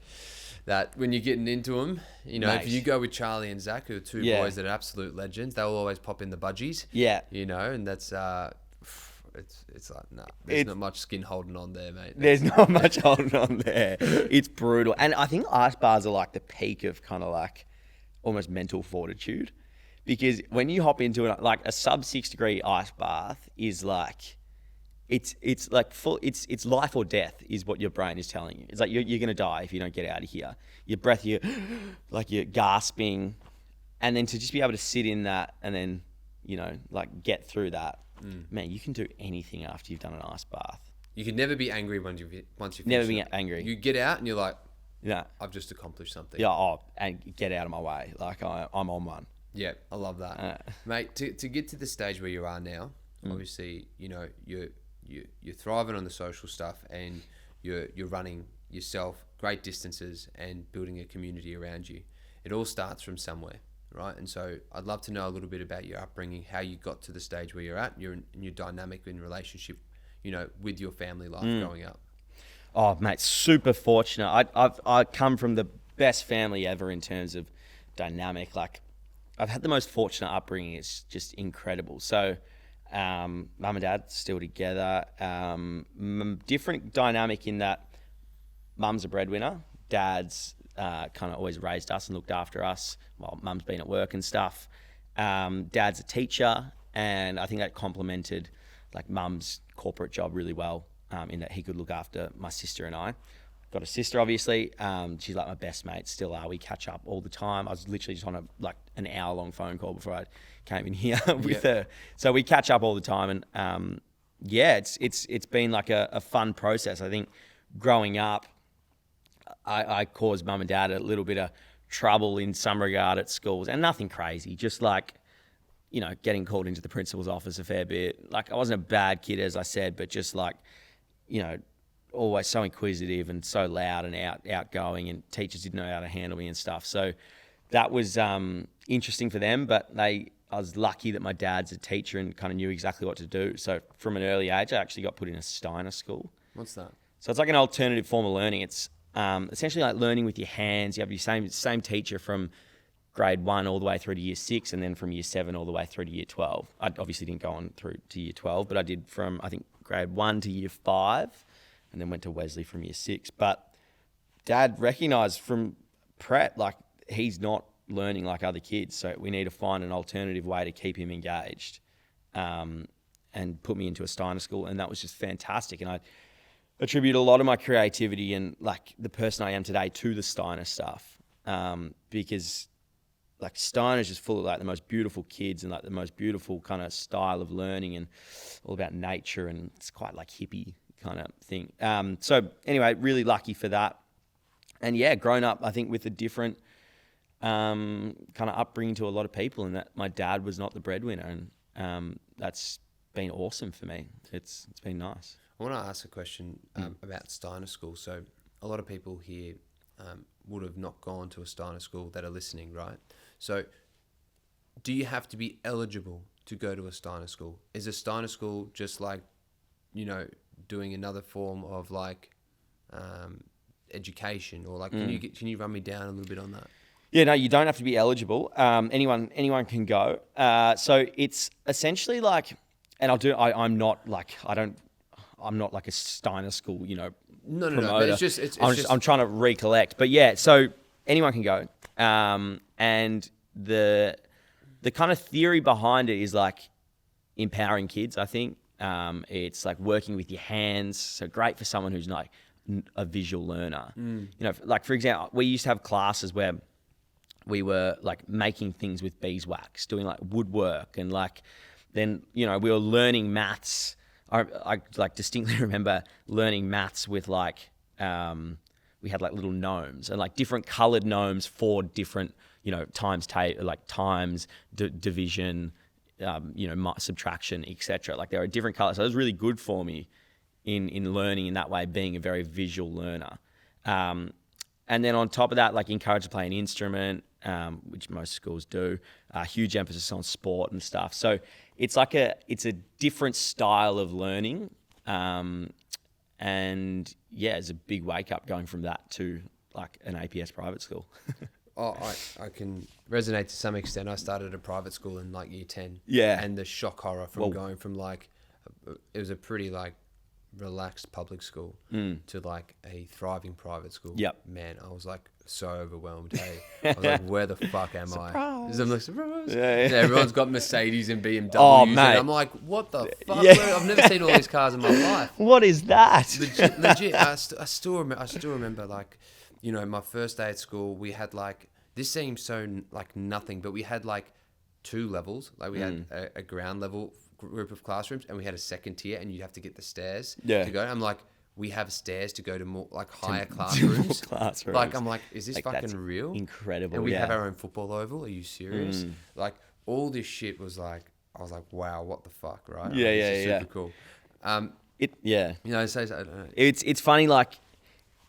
that when you're getting into them, you know, if you go with Charlie and Zach, who are two boys that are absolute legends, they'll always pop in the budgies. Yeah. You know, and that's... It's like, no, there's not much skin holding on there, mate. There's not much holding on there. It's brutal. And I think ice baths are like the peak of kind of like almost mental fortitude. Because when you hop into it, like a sub 6 degree ice bath is like, it's like full, it's life or death is what your brain is telling you. It's like, you're going to die if you don't get out of here. Your breath, you're gasping. And then to just be able to sit in that and then, you know, like get through that. Man, you can do anything after you've done an ice bath. You can never be angry once you finish. Never be angry. You get out and you're like, yeah, I've just accomplished something. Yeah, and get out of my way. Like I'm on one. Yeah, I love that, mate. To get to the stage where you are now, obviously, you know, you're thriving on the social stuff and you're running yourself great distances and building a community around you. It all starts from somewhere. Right, and so I'd love to know a little bit about your upbringing, how you got to the stage where you're at, your dynamic in relationship, you know, with your family life growing up. Oh, mate, super fortunate. I come from the best family ever in terms of dynamic. Like, I've had the most fortunate upbringing. It's just incredible. So, mum and dad still together. Different dynamic in that mum's a breadwinner, dad's kind of always raised us and looked after us while mum's been at work and stuff. Dad's a teacher, and I think that complemented like mum's corporate job really well, in that he could look after my sister and I. Got a sister, obviously. She's like my best mate, still are. We catch up all the time. I was literally just on an hour-long phone call before I came in here with her. So we catch up all the time, and it's been like a fun process. I think growing up, I caused mum and dad a little bit of trouble in some regard at schools, and nothing crazy, just like, you know, getting called into the principal's office a fair bit. Like, I wasn't a bad kid, as I said, but just like, you know, always so inquisitive and so loud and outgoing, and teachers didn't know how to handle me and stuff. So that was interesting for them, but I was lucky that my dad's a teacher and kind of knew exactly what to do. So from an early age, I actually got put in a Steiner school. What's that? So it's like an alternative form of learning. It's essentially like learning with your hands. You have your same teacher from grade 1 all the way through to year 6, and then from year 7 all the way through to year 12. I obviously didn't go on through to year 12, but I did from, I think, grade 1 to year 5, and then went to Wesley from year 6. But Dad recognised from prep, like, he's not learning like other kids, so we need to find an alternative way to keep him engaged, and put me into a Steiner school, and that was just fantastic. And I attribute a lot of my creativity and like the person I am today to the Steiner stuff, because like Steiner's just full of like the most beautiful kids and like the most beautiful kind of style of learning and all about nature, and it's quite like hippie kind of thing. So anyway, really lucky for that. And yeah, grown up, I think, with a different kind of upbringing to a lot of people, and that my dad was not the breadwinner, and that's been awesome for me. It's been nice. I want to ask a question about Steiner School. So a lot of people here would have not gone to a Steiner School that are listening, right? So do you have to be eligible to go to a Steiner School? Is a Steiner School just like, doing another form of like education, or like can you run me down a little bit on that? Yeah, no, you don't have to be eligible. Anyone can go. So it's essentially like, and I'm not like a Steiner School, No, promoter. but it's just I'm trying to recollect, but yeah, so anyone can go. And the kind of theory behind it is like empowering kids. I think it's like working with your hands. So great for someone who's like a visual learner. Like for example, we used to have classes where we were like making things with beeswax, doing like woodwork, and like then we were learning maths. I like distinctly remember learning maths with like we had like little gnomes and like different colored gnomes for different times, division, subtraction, etc. Like there are different colors. So it was really good for me in learning in that way, being a very visual learner. And then on top of that, like encouraged to play an instrument, which most schools do. Huge emphasis on sport and stuff. So it's a different style of learning, and it's a big wake up going from that to like an APS private school. I can resonate to some extent. I started a private school in like year 10. Yeah. And the shock horror from going from like, it was a pretty like relaxed public school to like a thriving private school. Yep. Man, I was like so overwhelmed. Hey, I was like, where the fuck am I? I'm like, surprise. Yeah. Everyone's got Mercedes and BMWs. Oh, and mate. I'm like, what the fuck? Yeah. I've never seen all these cars in my life. What is that? Legit. I still remember like, my first day at school, we had like, this seems so like nothing, but we had like 2 levels. Like we had a ground level group of classrooms, and we had a second tier, and you have to get the stairs to go. I'm like, we have stairs to go to more like higher classrooms. Like I'm like, is this like, fucking real? Incredible. And we have our own football oval. Are you serious? Like all this shit was like, I was like, wow, what the fuck, right? Super cool. It's funny, like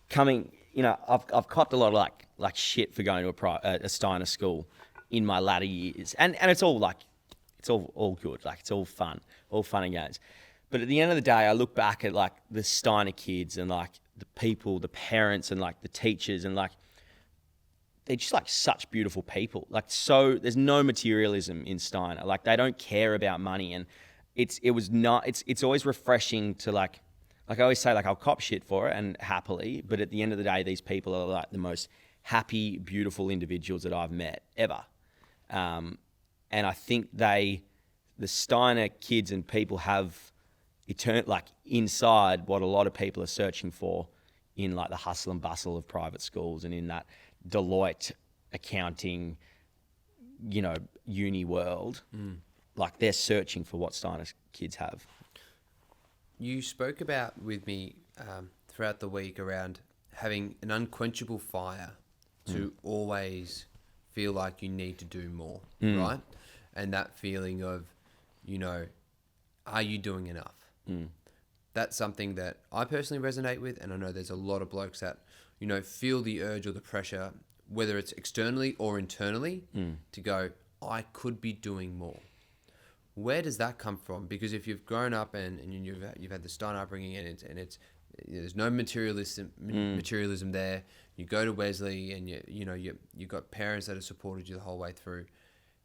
coming. I've copped a lot of like shit for going to a Steiner school in my latter years, and it's all like, it's all good, like it's all fun and games. But at the end of the day, I look back at like the Steiner kids and like the people, the parents, and like the teachers, and like they're just like such beautiful people. Like, so there's no materialism in Steiner. Like they don't care about money, and it's always refreshing to like I always say, like I'll cop shit for it and happily, but at the end of the day, these people are like the most happy, beautiful individuals that I've met ever. And I think the Steiner kids and people have like inside what a lot of people are searching for in like the hustle and bustle of private schools, and in that Deloitte accounting, uni world. Like they're searching for what Steiner kids have. You spoke about with me throughout the week around having an unquenchable fire to always feel like you need to do more, right? And that feeling of, are you doing enough? That's something that I personally resonate with, and I know there's a lot of blokes that, feel the urge or the pressure, whether it's externally or internally, to go, I could be doing more. Where does that come from? Because if you've grown up and you've had the Steiner upbringing, and it's there's no materialism there. You go to Wesley, and you've got parents that have supported you the whole way through.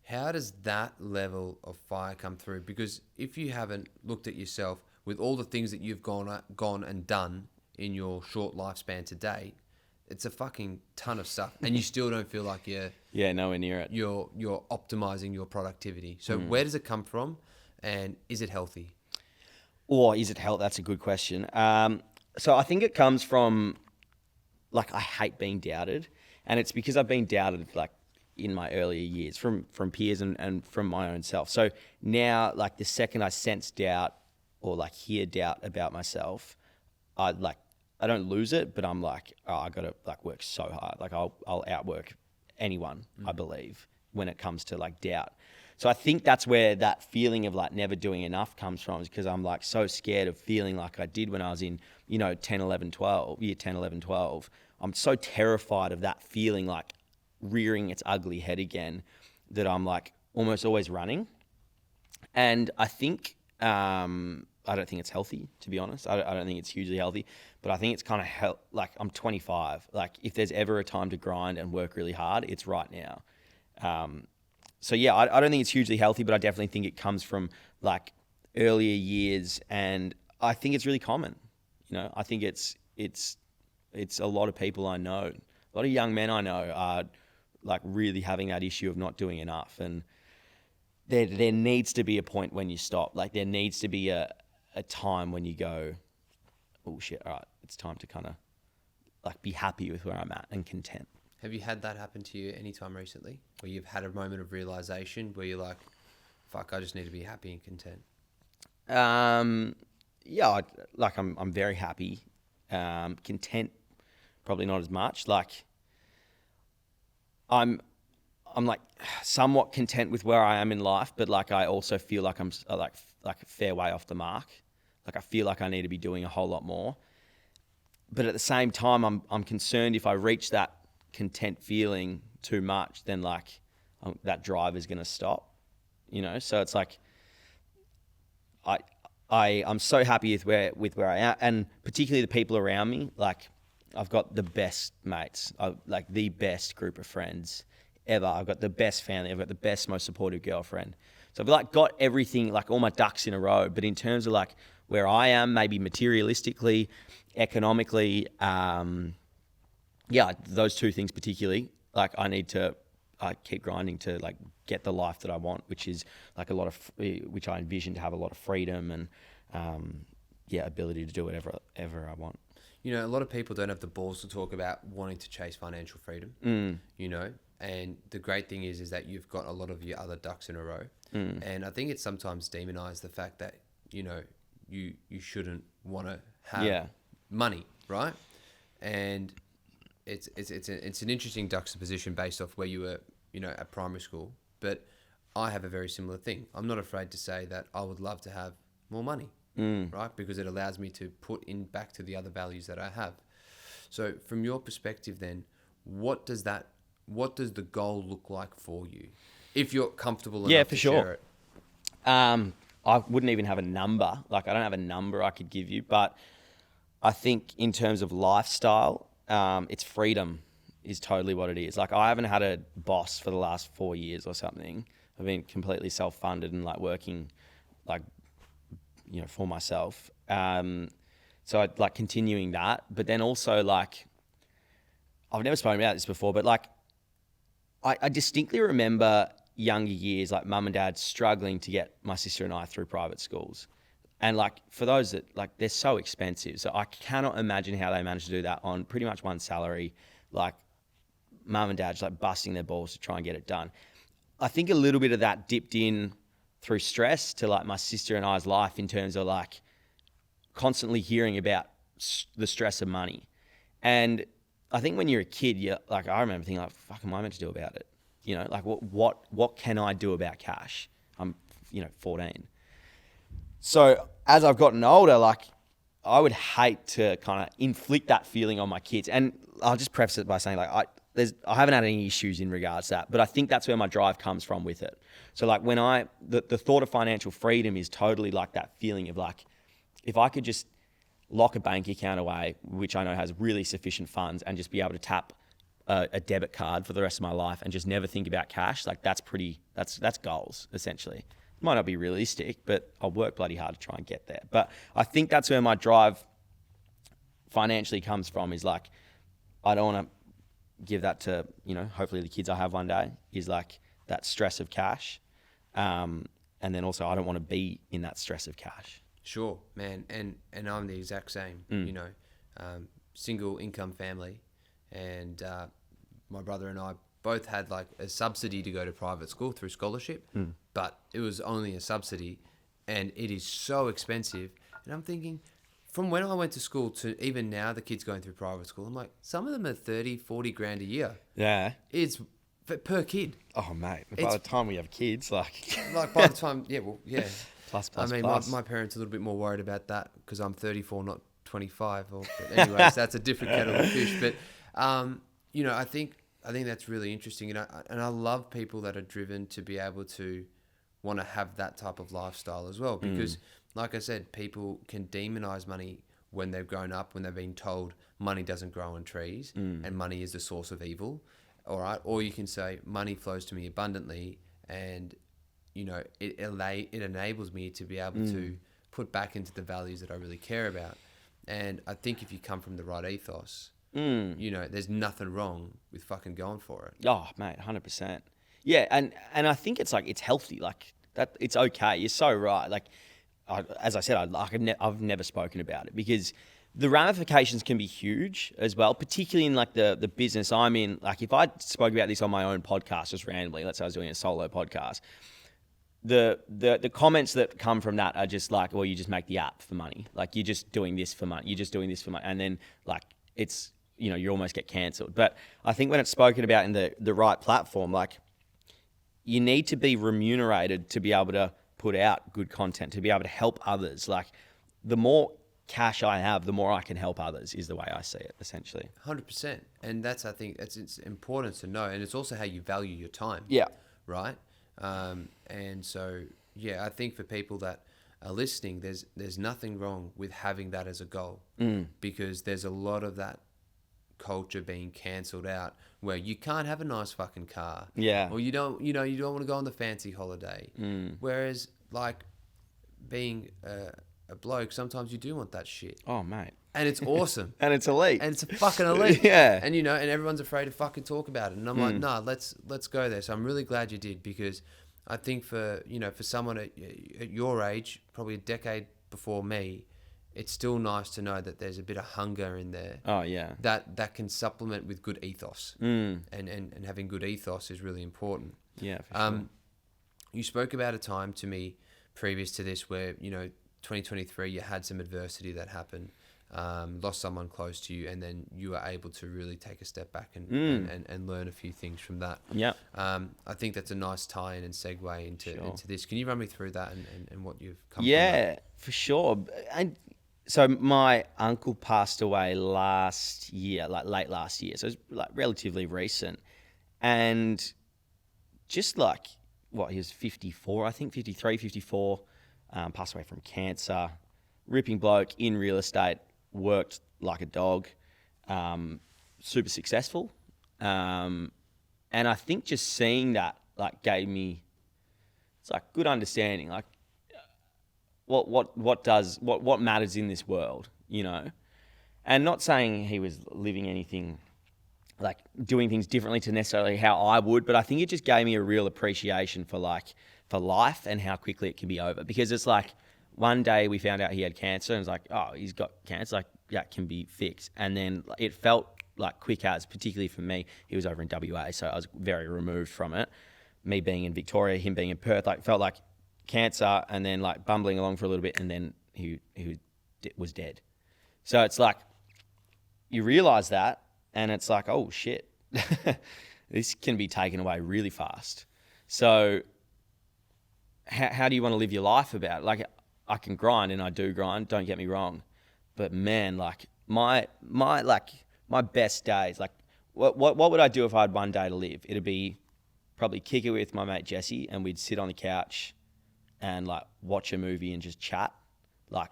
How does that level of fire come through? Because if you haven't looked at yourself with all the things that you've gone and done in your short lifespan to date, it's a fucking ton of stuff, and you still don't feel like nowhere near it. You're optimizing your productivity. So where does it come from, and is it healthy? Or is it healthy? That's a good question. So I think it comes from, like, I hate being doubted, and it's because I've been doubted like in my earlier years from peers and from my own self. So now, like, the second I sense doubt or like hear doubt about myself, I don't lose it, but I'm like, I gotta like work so hard. Like I'll outwork anyone, I believe, when it comes to like doubt. So I think that's where that feeling of like never doing enough comes from, is because I'm like so scared of feeling like I did when I was in, 10, 11, 12, year 10, 11, 12. I'm so terrified of that feeling like rearing its ugly head again that I'm like almost always running. And I think, I don't think it's healthy, to be honest. I don't think it's hugely healthy, but I think it's kind of like I'm 25. Like if there's ever a time to grind and work really hard, it's right now. So yeah, I don't think it's hugely healthy, but I definitely think it comes from like earlier years, and I think it's really common. I think it's a lot of people I know, a lot of young men I know are like really having that issue of not doing enough, and there needs to be a point when you stop. Like there needs to be a time when you go, oh shit, all right, it's time to kind of like be happy with where I'm at and content. Have you had that happen to you anytime recently, where you've had a moment of realization where you're like, fuck, I just need to be happy and content? Yeah, I'm very happy. Content, probably not as much. Like I'm like somewhat content with where I am in life, but like I also feel like I'm like a fair way off the mark. Like I feel like I need to be doing a whole lot more. But at the same time, I'm concerned if I reach that content feeling too much, then like that drive is going to stop. So it's like I'm so happy with where I am, and particularly the people around me. Like I've got the best mates, like the best group of friends ever. I've got the best family. I've got the best, most supportive girlfriend. So I've like got everything, like all my ducks in a row. But in terms of like where I am, maybe materialistically, economically, those two things particularly, like I keep grinding to like get the life that I want, which is like which I envision to have a lot of freedom and, ability to do whatever I want. A lot of people don't have the balls to talk about wanting to chase financial freedom, and the great thing is that you've got a lot of your other ducks in a row. And I think it's sometimes demonized the fact that, you shouldn't want to have money, right? And it's an interesting juxtaposition based off where you were, at primary school. But I have a very similar thing. I'm not afraid to say that I would love to have more money, right? Because it allows me to put in back to the other values that I have. So from your perspective then, what does the goal look like for you? If you're comfortable enough to share it. I wouldn't even have a number. Like I don't have a number I could give you, but I think in terms of lifestyle, it's freedom is totally what it is. Like I haven't had a boss for the last 4 years or something. I've been completely self-funded and like working like, for myself. So I like continuing that, but then also like, I've never spoken about this before, but like I distinctly remember younger years, like mum and dad struggling to get my sister and I through private schools. And like for those that like, they're so expensive. So I cannot imagine how they managed to do that on pretty much one salary. Like mum and dad just like busting their balls to try and get it done. I think a little bit of that dipped in through stress to like my sister and I's life in terms of like constantly hearing about the stress of money. And I think when you're a kid, I remember thinking like, fuck am I meant to do about it? Like what can I do about cash? I'm, 14. So as I've gotten older, like I would hate to kind of inflict that feeling on my kids. And I'll just preface it by saying like, I haven't had any issues in regards to that, but I think that's where my drive comes from with it. So like when the thought of financial freedom is totally like that feeling of like, if I could just lock a bank account away, which I know has really sufficient funds, and just be able to tap a debit card for the rest of my life and just never think about cash, like that's goals essentially. Might not be realistic, but I'll work bloody hard to try and get there. But I think that's where my drive financially comes from, is like, I don't want to give that to, hopefully the kids I have one day, is like that stress of cash. And then also I don't want to be in that stress of cash. Sure, man. And I'm the exact same, single income family. And my brother and I both had like a subsidy to go to private school through scholarship, but it was only a subsidy and it is so expensive. And I'm thinking, from when I went to school to even now, the kids going through private school, I'm like, some of them are 30, 40 grand a year. Yeah. It's per kid. Oh, mate. By It's- the time we have kids, like... Like by the time, yeah. plus, I mean, plus. my parents are a little bit more worried about that because I'm 34, not 25. But anyways, that's a different kettle of fish. But you know, I think that's really interesting, and I love people that are driven to be able to want to have that type of lifestyle as well. Because, like I said, people can demonize money when they've grown up, when they've been told money doesn't grow on trees and money is the source of evil. All right, or you can say money flows to me abundantly, and you know it enables me to be able to put back into the values that I really care about. And I think if you come from the right ethos, you know, there's nothing wrong with fucking going for it. Oh, mate, 100%. Yeah, and I think it's like, it's healthy. Like, that, it's okay. You're so right. Like, as I said, I've never spoken about it because the ramifications can be huge as well, particularly in like the business I'm in. Like, if I spoke about this on my own podcast just randomly, let's say I was doing a solo podcast, the comments that come from that are just like, well, you just make the app for money. Like, you're just doing this for money. You're just doing this for money. And then like, it's, you know, you almost get cancelled. But I think when it's spoken about in the right platform, like, you need to be remunerated to be able to put out good content, to be able to help others. Like, the more cash I have, the more I can help others, is the way I see it, essentially. 100%. And that's, I think, it's important to know. And it's also how you value your time. Yeah. Right? And so, yeah, I think for people that are listening, there's nothing wrong with having that as a goal, because there's a lot of that culture being cancelled out where you can't have a nice fucking car, or you don't want to go on the fancy holiday. Whereas, like, being a bloke, sometimes you do want that shit. Oh, mate. And it's awesome. And it's elite. And it's fucking elite. Yeah. And, you know, and everyone's afraid to fucking talk about it. And I'm like, nah, let's go there. So I'm really glad you did, because I think for someone at your age, probably a decade before me, it's still nice to know that there's a bit of hunger in there. Oh, yeah. That can supplement with good ethos. And having good ethos is really important. Yeah, for sure. You spoke about a time to me previous to this where, you know, 2023, you had some adversity that happened. Lost someone close to you, and then you were able to really take a step back and learn a few things from that. Yeah. I think that's a nice tie-in and segue into this. Can you run me through that and what you've come from? Yeah, for sure. And so my uncle passed away last year, like late last year. So it's like relatively recent. And just like, he was 54, I think, 53, 54, passed away from cancer, ripping bloke in real estate, worked like a dog, super successful. And I think just seeing that, like, gave me, it's like good understanding, like what matters in this world, you know? And not saying he was living anything, like doing things differently to necessarily how I would, but I think it just gave me a real appreciation for life and how quickly it can be over. Because it's like, one day we found out he had cancer, and it's like, oh, he's got cancer, like, that can be fixed. And then it felt like quick as, particularly for me, he was over in WA, so I was very removed from it. Me being in Victoria, him being in Perth, like, felt like cancer, and then like bumbling along for a little bit, and then he was dead. So it's like, you realize that, and it's like, oh shit, this can be taken away really fast. So how do you want to live your life about it? Like, I can grind, and I do grind, don't get me wrong, but man, like my best days, like what would I do if I had one day to live? It'd be probably kick it with my mate Jesse, and we'd sit on the couch and like watch a movie and just chat. Like,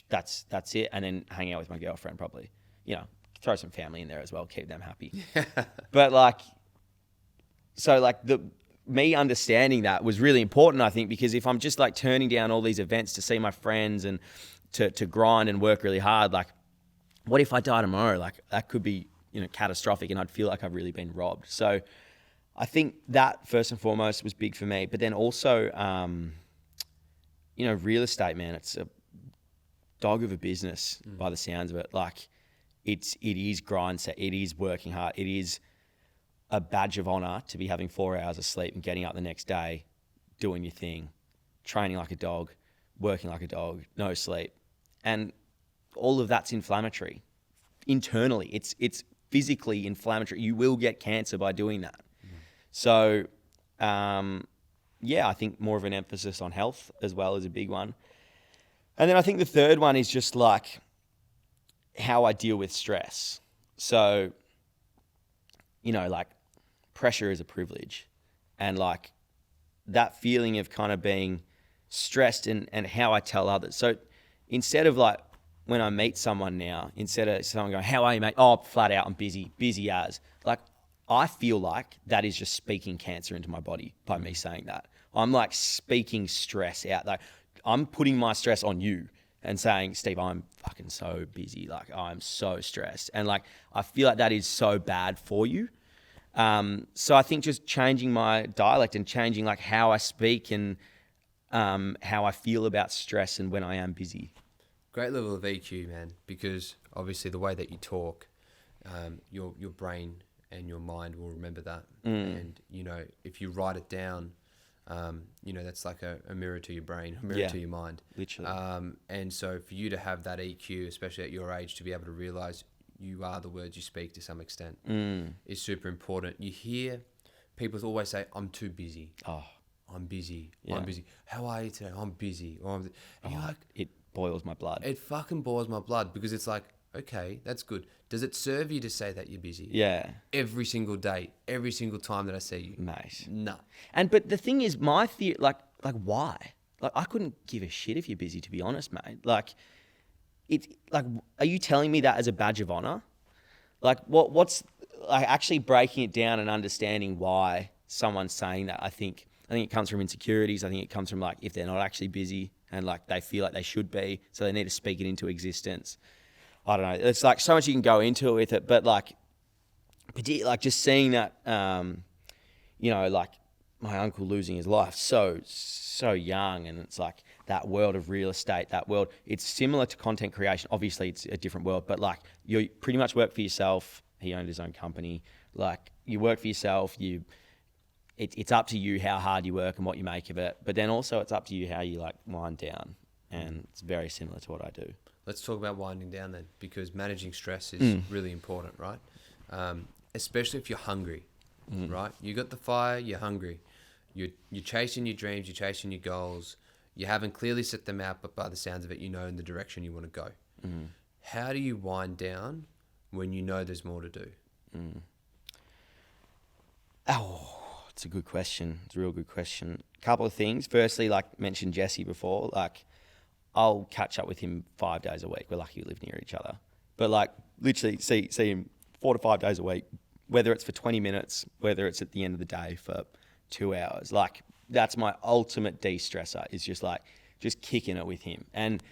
that's it. And then hang out with my girlfriend, probably, you know, throw some family in there as well, keep them happy. But like, so like me understanding that was really important, I think, because if I'm just like turning down all these events to see my friends and to grind and work really hard, like, what if I die tomorrow? Like, that could be, you know, catastrophic, and I'd feel like I've really been robbed. So I think that first and foremost was big for me. But then also, you know, real estate, man, it's a dog of a business by the sounds of it. Like, it is grind set, it is working hard, it is a badge of honor to be having 4 hours of sleep and getting up the next day, doing your thing, training like a dog, working like a dog, no sleep. And all of that's inflammatory. Internally, it's physically inflammatory. You will get cancer by doing that. So, yeah, I think more of an emphasis on health as well is a big one. And then I think the third one is just like how I deal with stress. So, like pressure is a privilege, and like that feeling of kind of being stressed and how I tell others. So instead of like when I meet someone now, instead of someone going, how are you, mate? Oh, flat out, I'm busy as. Like, I feel like that is just speaking cancer into my body by me saying that. I'm like speaking stress out. Like, I'm putting my stress on you and saying, Steve, I'm fucking so busy. Like, I'm so stressed. And like, I feel like that is so bad for you. So I think just changing my dialect and changing like how I speak and how I feel about stress and when I am busy. Great level of EQ, man, because obviously the way that you talk, your brain and your mind will remember that. And, if you write it down, that's like a mirror to your brain, a mirror to your mind. Literally. And so for you to have that EQ, especially at your age, to be able to realize you are the words you speak to some extent is super important. You hear people always say, I'm too busy. Oh, I'm busy. Yeah. I'm busy. How are you today? I'm busy. And you're like, it boils my blood. it fucking boils my blood because it's like, okay, that's good. Does it serve you to say that you're busy? Yeah. Every single day, every single time that I see you? Mate. No. But the thing is, my theory, like why? Like, I couldn't give a shit if you're busy, to be honest, mate. Like, it's like, are you telling me that as a badge of honor? Like, what's like actually breaking it down and understanding why someone's saying that? I think it comes from insecurities. I think it comes from like if they're not actually busy and like they feel like they should be, so they need to speak it into existence. I don't know. It's like so much you can go into it with it, but like just seeing that, like my uncle losing his life so young, and it's like that world of real estate, that world, it's similar to content creation. Obviously it's a different world, but like you pretty much work for yourself. He owned his own company. Like you work for yourself, it's up to you how hard you work and what you make of it. But then also it's up to you how you like wind down. And it's very similar to what I do. Let's talk about winding down then, because managing stress is really important, right? Especially if you're hungry, right? You got the fire, you're hungry. You're chasing your dreams, you're chasing your goals. You haven't clearly set them out, but by the sounds of it, you know in the direction you want to go. How do you wind down when you know there's more to do? Oh, it's a good question. It's a real good question. Couple of things. Firstly, like mentioned Jesse before, like I'll catch up with him 5 days a week. We're lucky we live near each other. But like literally see him 4 to 5 days a week, whether it's for 20 minutes, whether it's at the end of the day for 2 hours. Like that's my ultimate de-stressor, is just kicking it with him. And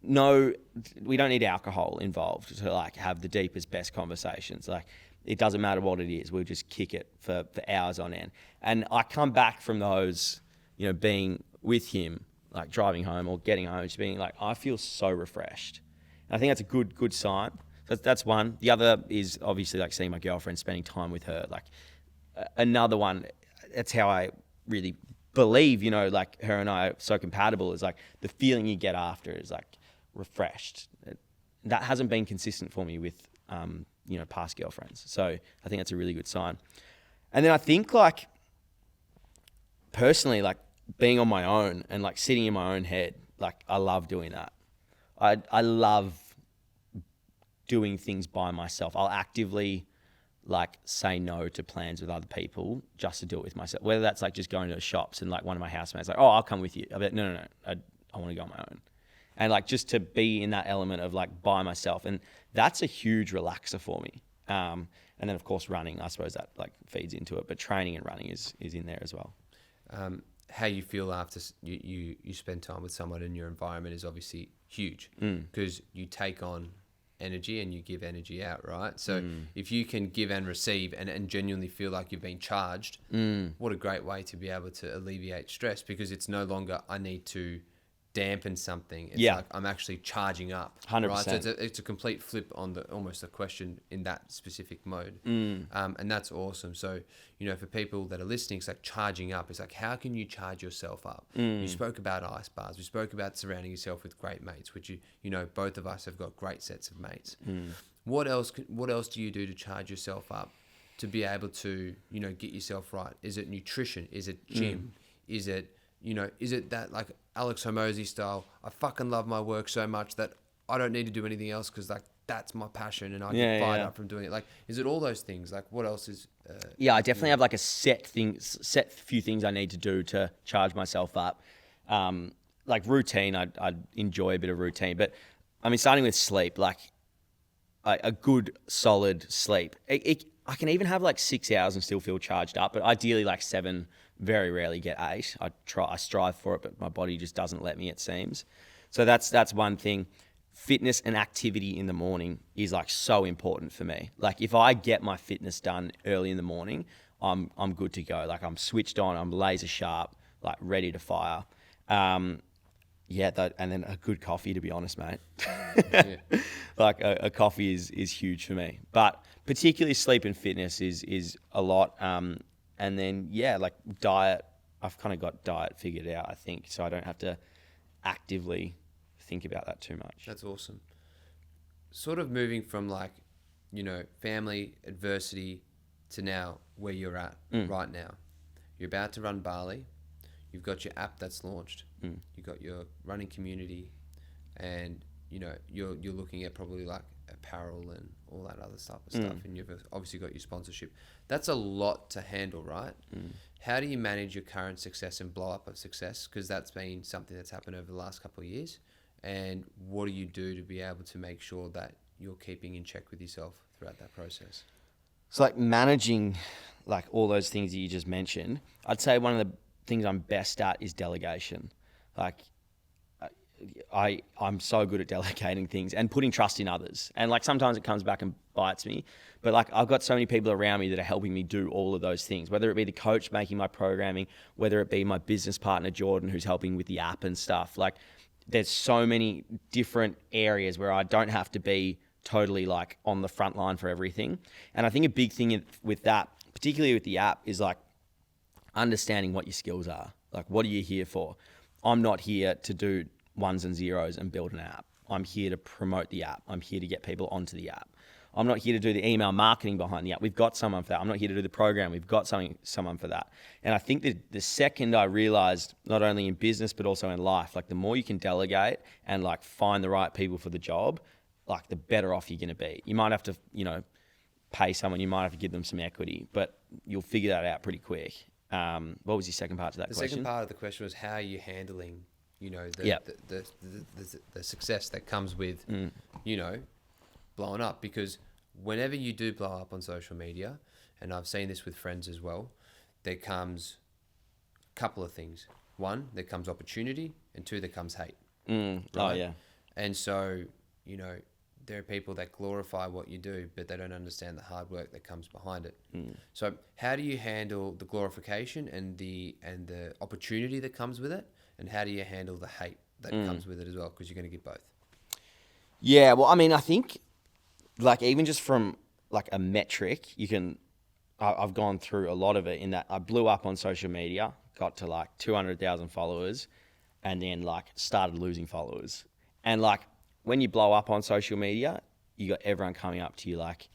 no, we don't need alcohol involved to like have the deepest, best conversations. Like it doesn't matter what it is. We'll just kick it for hours on end. And I come back from those, being with him, like driving home or getting home, just being like, I feel so refreshed. And I think that's a good sign. So that's one. The other is obviously like seeing my girlfriend, spending time with her. Like another one, that's how I really believe, like her and I are so compatible, is like the feeling you get after is like refreshed. That hasn't been consistent for me with, past girlfriends. So I think that's a really good sign. And then I think like personally, like being on my own and like sitting in my own head, like I love doing that. I love doing things by myself. I'll actively like say no to plans with other people just to do it with myself. Whether that's like just going to the shops and like one of my housemates like, oh, I'll come with you. I'll be like, no. I want to go on my own. And like just to be in that element of like by myself. And that's a huge relaxer for me. And then of course running, I suppose that like feeds into it, but training and running is in there as well. How you feel after you spend time with someone in your environment is obviously huge, because you take on energy and you give energy out, right? So if you can give and receive and genuinely feel like you've been charged, what a great way to be able to alleviate stress, because it's no longer I need to dampen something. It's like I'm actually charging up. 100%. Right? So it's a complete flip on almost the question in that specific mode. And that's awesome. So, for people that are listening, it's like charging up. It's like, how can you charge yourself up? You spoke about ice bars. We spoke about surrounding yourself with great mates, which both of us have got great sets of mates. What else do you do to charge yourself up to be able to, you know, get yourself right? Is it nutrition? Is it gym? Is it, you know, is it that like Alex Hormozy style? I fucking love my work so much that I don't need to do anything else because like that's my passion and I get fired up from doing it. Like, is it all those things? Like, what else is? I definitely have like a set few things I need to do to charge myself up. Like routine, I enjoy a bit of routine, but I mean, starting with sleep, like a good solid sleep. I can even have like 6 hours and still feel charged up, but ideally like 7. Very rarely get 8. I strive for it, but my body just doesn't let me, it seems. So that's one thing. Fitness and activity in the morning is like so important for me. Like if I get my fitness done early in the morning, I'm good to go. Like I'm switched on, I'm laser sharp, like ready to fire. And then a good coffee, to be honest, mate. Like a coffee is huge for me. But particularly sleep and fitness is a lot. And then like diet, I've kind of got diet figured out, I think, so I don't have to actively think about that too much. That's awesome. Sort of moving from like, you know, family adversity to now where you're at right now. You're about to run Bali. You've got your app that's launched. You've got your running community, and you know you're looking at probably like apparel and all that other stuff. And you've obviously got your sponsorship. That's a lot to handle, right? How do you manage your current success and blow up of success? Because that's been something that's happened over the last couple of years. And what do you do to be able to make sure that you're keeping in check with yourself throughout that process? So like managing like all those things that you just mentioned, I'd say one of the things I'm best at is delegation. Like I'm so good at delegating things and putting trust in others. And like sometimes it comes back and bites me, but like I've got so many people around me that are helping me do all of those things, whether it be the coach making my programming, whether it be my business partner, Jordan, who's helping with the app and stuff. Like there's so many different areas where I don't have to be totally like on the front line for everything. And I think a big thing with that, particularly with the app, is like understanding what your skills are. Like, what are you here for? I'm not here to do ones and zeros and build an app. I'm here to promote the app. I'm here to get people onto the app. I'm not here to do the email marketing behind the app. We've got someone for that. I'm not here to do the program. We've got someone for that. And I think that the second I realized, not only in business, but also in life, like the more you can delegate and like find the right people for the job, like the better off you're going to be. You might have to, you know, pay someone, you might have to give them some equity, but you'll figure that out pretty quick. What was your second part to that question? The second part of the question was how are you handling, you know, the success that comes with, you know, blowing up. Because whenever you do blow up on social media, and I've seen this with friends as well, there comes a couple of things. One, there comes opportunity, and 2, there comes hate. Right? Oh, yeah. And so, you know, there are people that glorify what you do, but they don't understand the hard work that comes behind it. So how do you handle the glorification and the opportunity that comes with it? And how do you handle the hate that comes with it as well? Because you're going to get both. Yeah, well, I mean, I think like even just from like a metric, I've gone through a lot of it in that I blew up on social media, got to like 200,000 followers, and then like started losing followers. And like when you blow up on social media, you got everyone coming up to you like,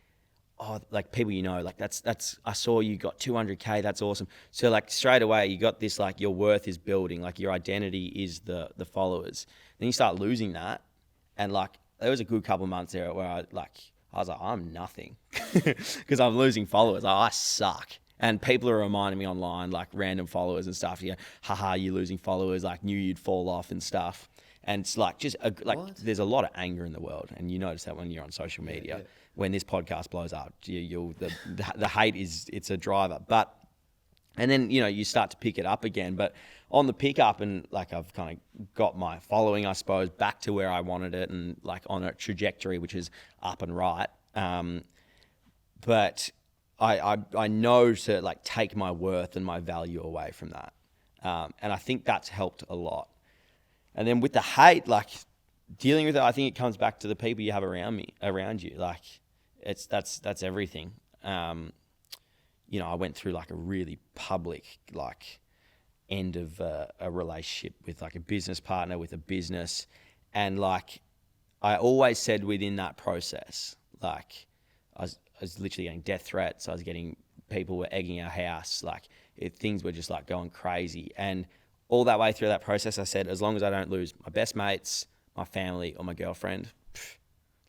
oh, like people you know, like that's I saw you got 200K, that's awesome. So like straight away you got this like your worth is building, like your identity is the followers. Then you start losing that, and like there was a good couple of months there where I was like I'm nothing because I'm losing followers. Like, I suck. And people are reminding me online, like random followers and stuff. You know, haha, you're losing followers. Like knew you'd fall off and stuff. And it's like just there's a lot of anger in the world, and you notice that when you're on social media. Yeah. When this podcast blows up, the hate it's a driver. But and then you know you start to pick it up again. But on the pickup, and like I've kind of got my following, I suppose, back to where I wanted it, and like on a trajectory which is up and right. But I know to like take my worth and my value away from that, and I think that's helped a lot. And then with the hate, like dealing with it, I think it comes back to the people you have around you. Like that's everything. You know, I went through like a really public like end of a relationship with like a business partner with a business, and like I always said within that process, like I was literally getting death threats. I was getting people were egging our house. Like things were just like going crazy. And all that way through that process, I said, as long as I don't lose my best mates, my family, or my girlfriend,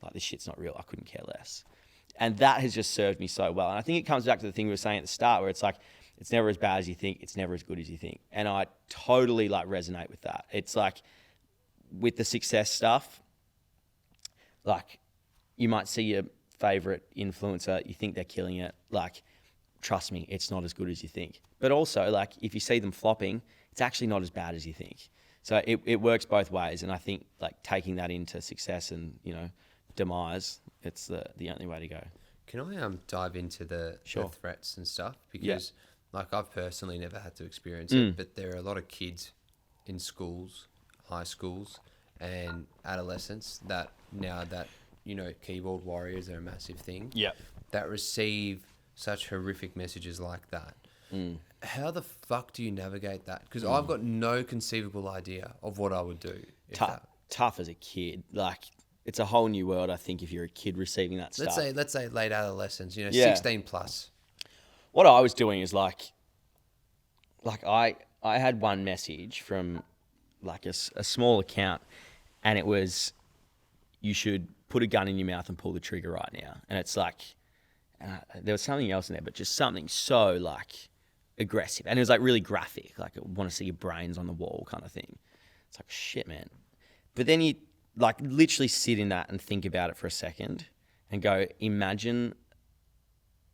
like this shit's not real. I couldn't care less. And that has just served me so well. And I think it comes back to the thing we were saying at the start, where it's like, it's never as bad as you think. It's never as good as you think. And I totally like resonate with that. It's like with the success stuff, like you might see your favorite influencer, you think they're killing it. Like, trust me, it's not as good as you think. But also, like, if you see them flopping, it's actually not as bad as you think. So it works both ways. And I think like taking that into success and, you know, demise, it's the only way to go. Can I dive into the threats and stuff? Because like I've personally never had to experience it, but there are a lot of kids in schools, high schools and adolescents that now that, you know, keyboard warriors are a massive thing. Yeah. That receive such horrific messages like that. How the fuck do you navigate that? Because I've got no conceivable idea of what I would do. Tough as a kid. Like, it's a whole new world, I think, if you're a kid receiving that stuff. Let's say late adolescence, you know, 16 plus. What I was doing is like I had one message from like a small account, and it was, you should put a gun in your mouth and pull the trigger right now. And it's like, there was something else in there, but just something so like aggressive. And it was like really graphic, like I want to see your brains on the wall kind of thing. It's like, shit, man. But then you like literally sit in that and think about it for a second and go, imagine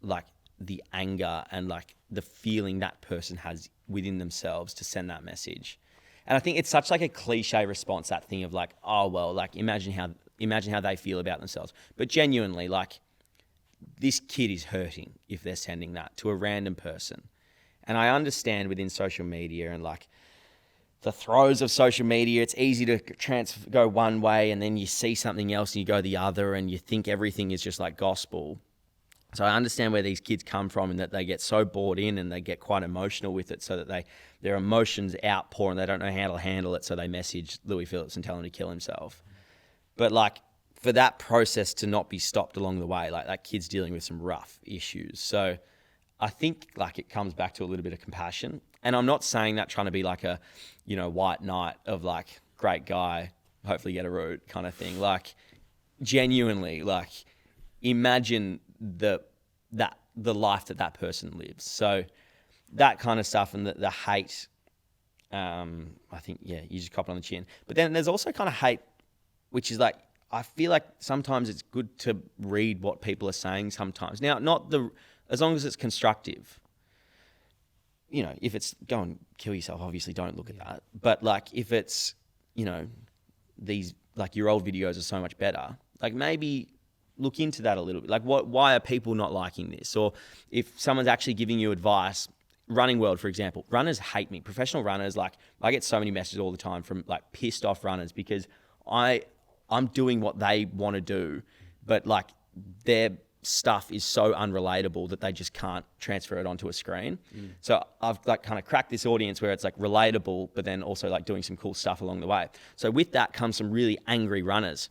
like the anger and like the feeling that person has within themselves to send that message. And I think it's such like a cliche response, that thing of like, oh, well, like imagine how they feel about themselves. But genuinely, like, this kid is hurting if they're sending that to a random person. And I understand within social media and like the throes of social media, it's easy to go one way and then you see something else and you go the other and you think everything is just like gospel. So I understand where these kids come from and that they get so bored in and they get quite emotional with it, so that their emotions outpour and they don't know how to handle it. So they message Louis Phillips and tell him to kill himself. But like, for that process to not be stopped along the way, like that kid's dealing with some rough issues. So I think like it comes back to a little bit of compassion. And I'm not saying that trying to be like a, you know, white knight of like, great guy, hopefully get a root kind of thing. Like, genuinely, like, imagine the life that person lives. So that kind of stuff, and the hate, I think, yeah, you just cop it on the chin. But then there's also kind of hate, which is like, I feel like sometimes it's good to read what people are saying sometimes. Now, as long as it's constructive. You know, if it's go and kill yourself, obviously don't look at that. But like, if it's, you know, these, like, your old videos are so much better, like maybe look into that a little bit. Like, why are people not liking this? Or if someone's actually giving you advice, running world, for example, runners hate me. Professional runners, like, I get so many messages all the time from like pissed off runners because I'm doing what they want to do, but like their stuff is so unrelatable that they just can't transfer it onto a screen. So I've like kind of cracked this audience where it's like relatable, but then also like doing some cool stuff along the way. So with that comes some really angry runners.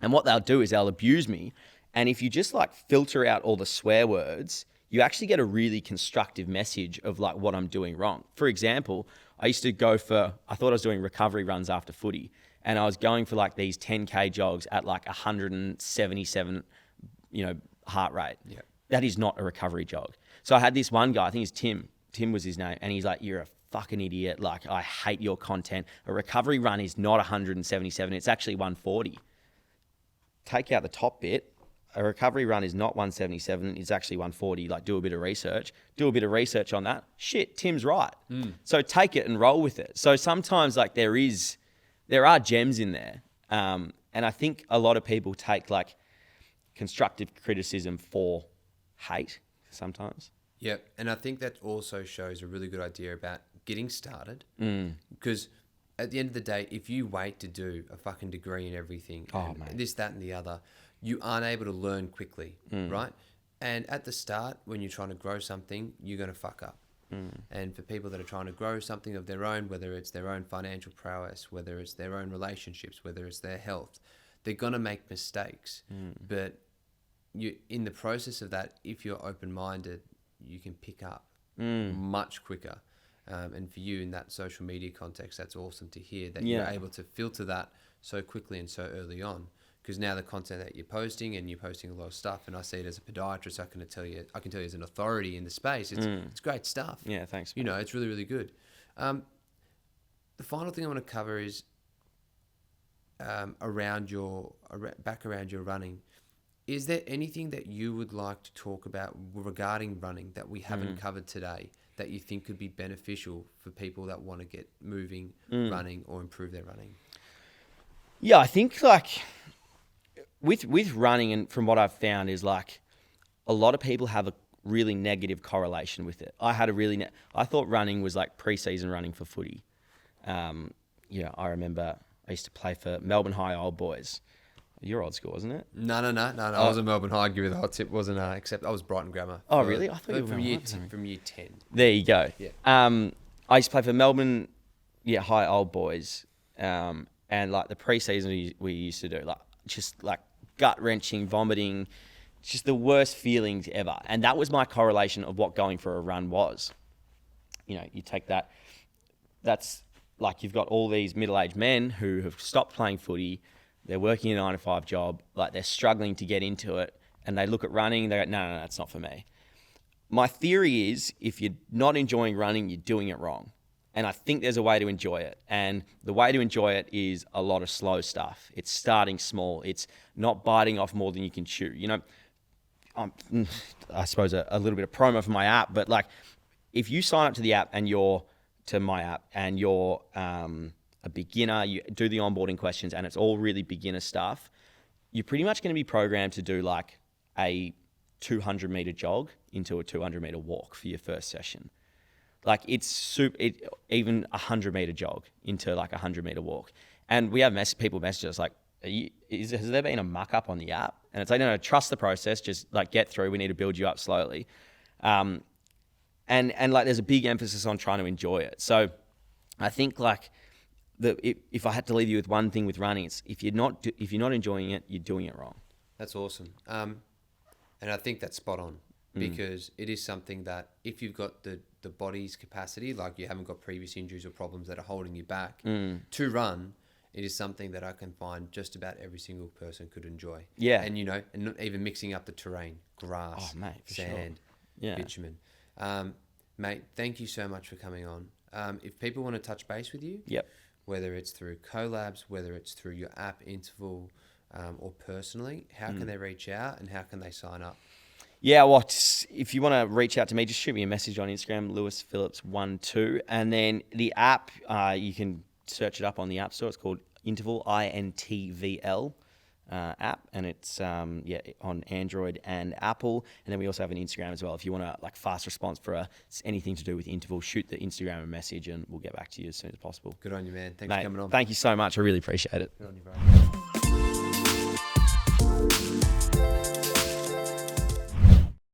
And what they'll do is they'll abuse me. And if you just like filter out all the swear words, you actually get a really constructive message of like what I'm doing wrong. For example, I used to I thought I was doing recovery runs after footy, and I was going for like these 10K jogs at like 177, you know, heart rate. Yeah. That is not a recovery jog. So I had this one guy, I think it's Tim was his name, and he's like, you're a fucking idiot. Like, I hate your content. A recovery run is not 177. It's actually 140. Take out the top bit. A recovery run is not 177. It's actually 140. Like, do a bit of research. Do a bit of research on that. Shit, Tim's right. So take it and roll with it. So sometimes like there are gems in there. And I think a lot of people take like constructive criticism for hate sometimes. Yeah, and I think that also shows a really good idea about getting started. Because at the end of the day, if you wait to do a fucking degree in everything, this, that, and the other, you aren't able to learn quickly, right? And at the start, when you're trying to grow something, you're going to fuck up. And for people that are trying to grow something of their own, whether it's their own financial prowess, whether it's their own relationships, whether it's their health, they're going to make mistakes. But you in the process of that, if you're open-minded, you can pick up much quicker. And for you in that social media context, that's awesome to hear that you're able to filter that so quickly and so early on. Because now the content that you're posting, and you're posting a lot of stuff, and I see it as a podiatrist, I can tell you as an authority in the space, it's great stuff. Yeah, thanks. You know, it's really, really good. The final thing I want to cover is around your running. Is there anything that you would like to talk about regarding running that we haven't covered today that you think could be beneficial for people that want to get moving, running, or improve their running? Yeah, I think like with running, and from what I've found is like a lot of people have a really negative correlation with it. I had I thought running was like pre-season running for footy. I remember I used to play for Melbourne High Old Boys. Your old school, wasn't it? No. I was a Melbourne High. I'd give you the hot tip. Wasn't except I was Brighton Grammar. Oh, really? I thought you were from year 10. There you go. Yeah. I used to play for Melbourne, High Old Boys, and like the pre-season we used to do, like just like gut wrenching, vomiting, just the worst feelings ever. And that was my correlation of what going for a run was. You know, you take that. That's like you've got all these middle-aged men who have stopped playing footy. They're working a 9-to-5 job, like they're struggling to get into it, and they look at running, they go, no, it's not for me. My theory is if you're not enjoying running, you're doing it wrong. And I think there's a way to enjoy it. And the way to enjoy it is a lot of slow stuff. It's starting small. It's not biting off more than you can chew. You know, I suppose a little bit of promo for my app, but like if you sign up to the app and you're a beginner, you do the onboarding questions and it's all really beginner stuff, you're pretty much going to be programmed to do like a 200 meter jog into a 200 meter walk for your first session. Like even a 100 meter jog into like a 100 meter walk. And we have people message us like, has there been a muck up on the app? And it's like, no, trust the process, just like get through. We need to build you up slowly. And like there's a big emphasis on trying to enjoy it. So I think like if I had to leave you with one thing with running, it's if you're not enjoying it, you're doing it wrong. That's awesome. And I think that's spot on because it is something that if you've got the body's capacity, like you haven't got previous injuries or problems that are holding you back to run, it is something that I can find just about every single person could enjoy. Yeah. And, you know, and not even mixing up the terrain, grass, sand, bitumen. Mate, thank you so much for coming on. If people want to touch base with you, whether it's through collabs, whether it's through your app, INTVL, or personally, how can they reach out and how can they sign up? Yeah, well, if you want to reach out to me, just shoot me a message on Instagram, LewisPhillips12. And then the app, you can search it up on the App Store. It's called INTVL, INTVL app. And it's on Android and Apple. And then we also have an Instagram as well. If you want a like fast response for anything to do with INTVL, shoot the Instagram a message and we'll get back to you as soon as possible. Good on you, man. Thanks for coming on. Thank you so much. I really appreciate it. Good on you, bro.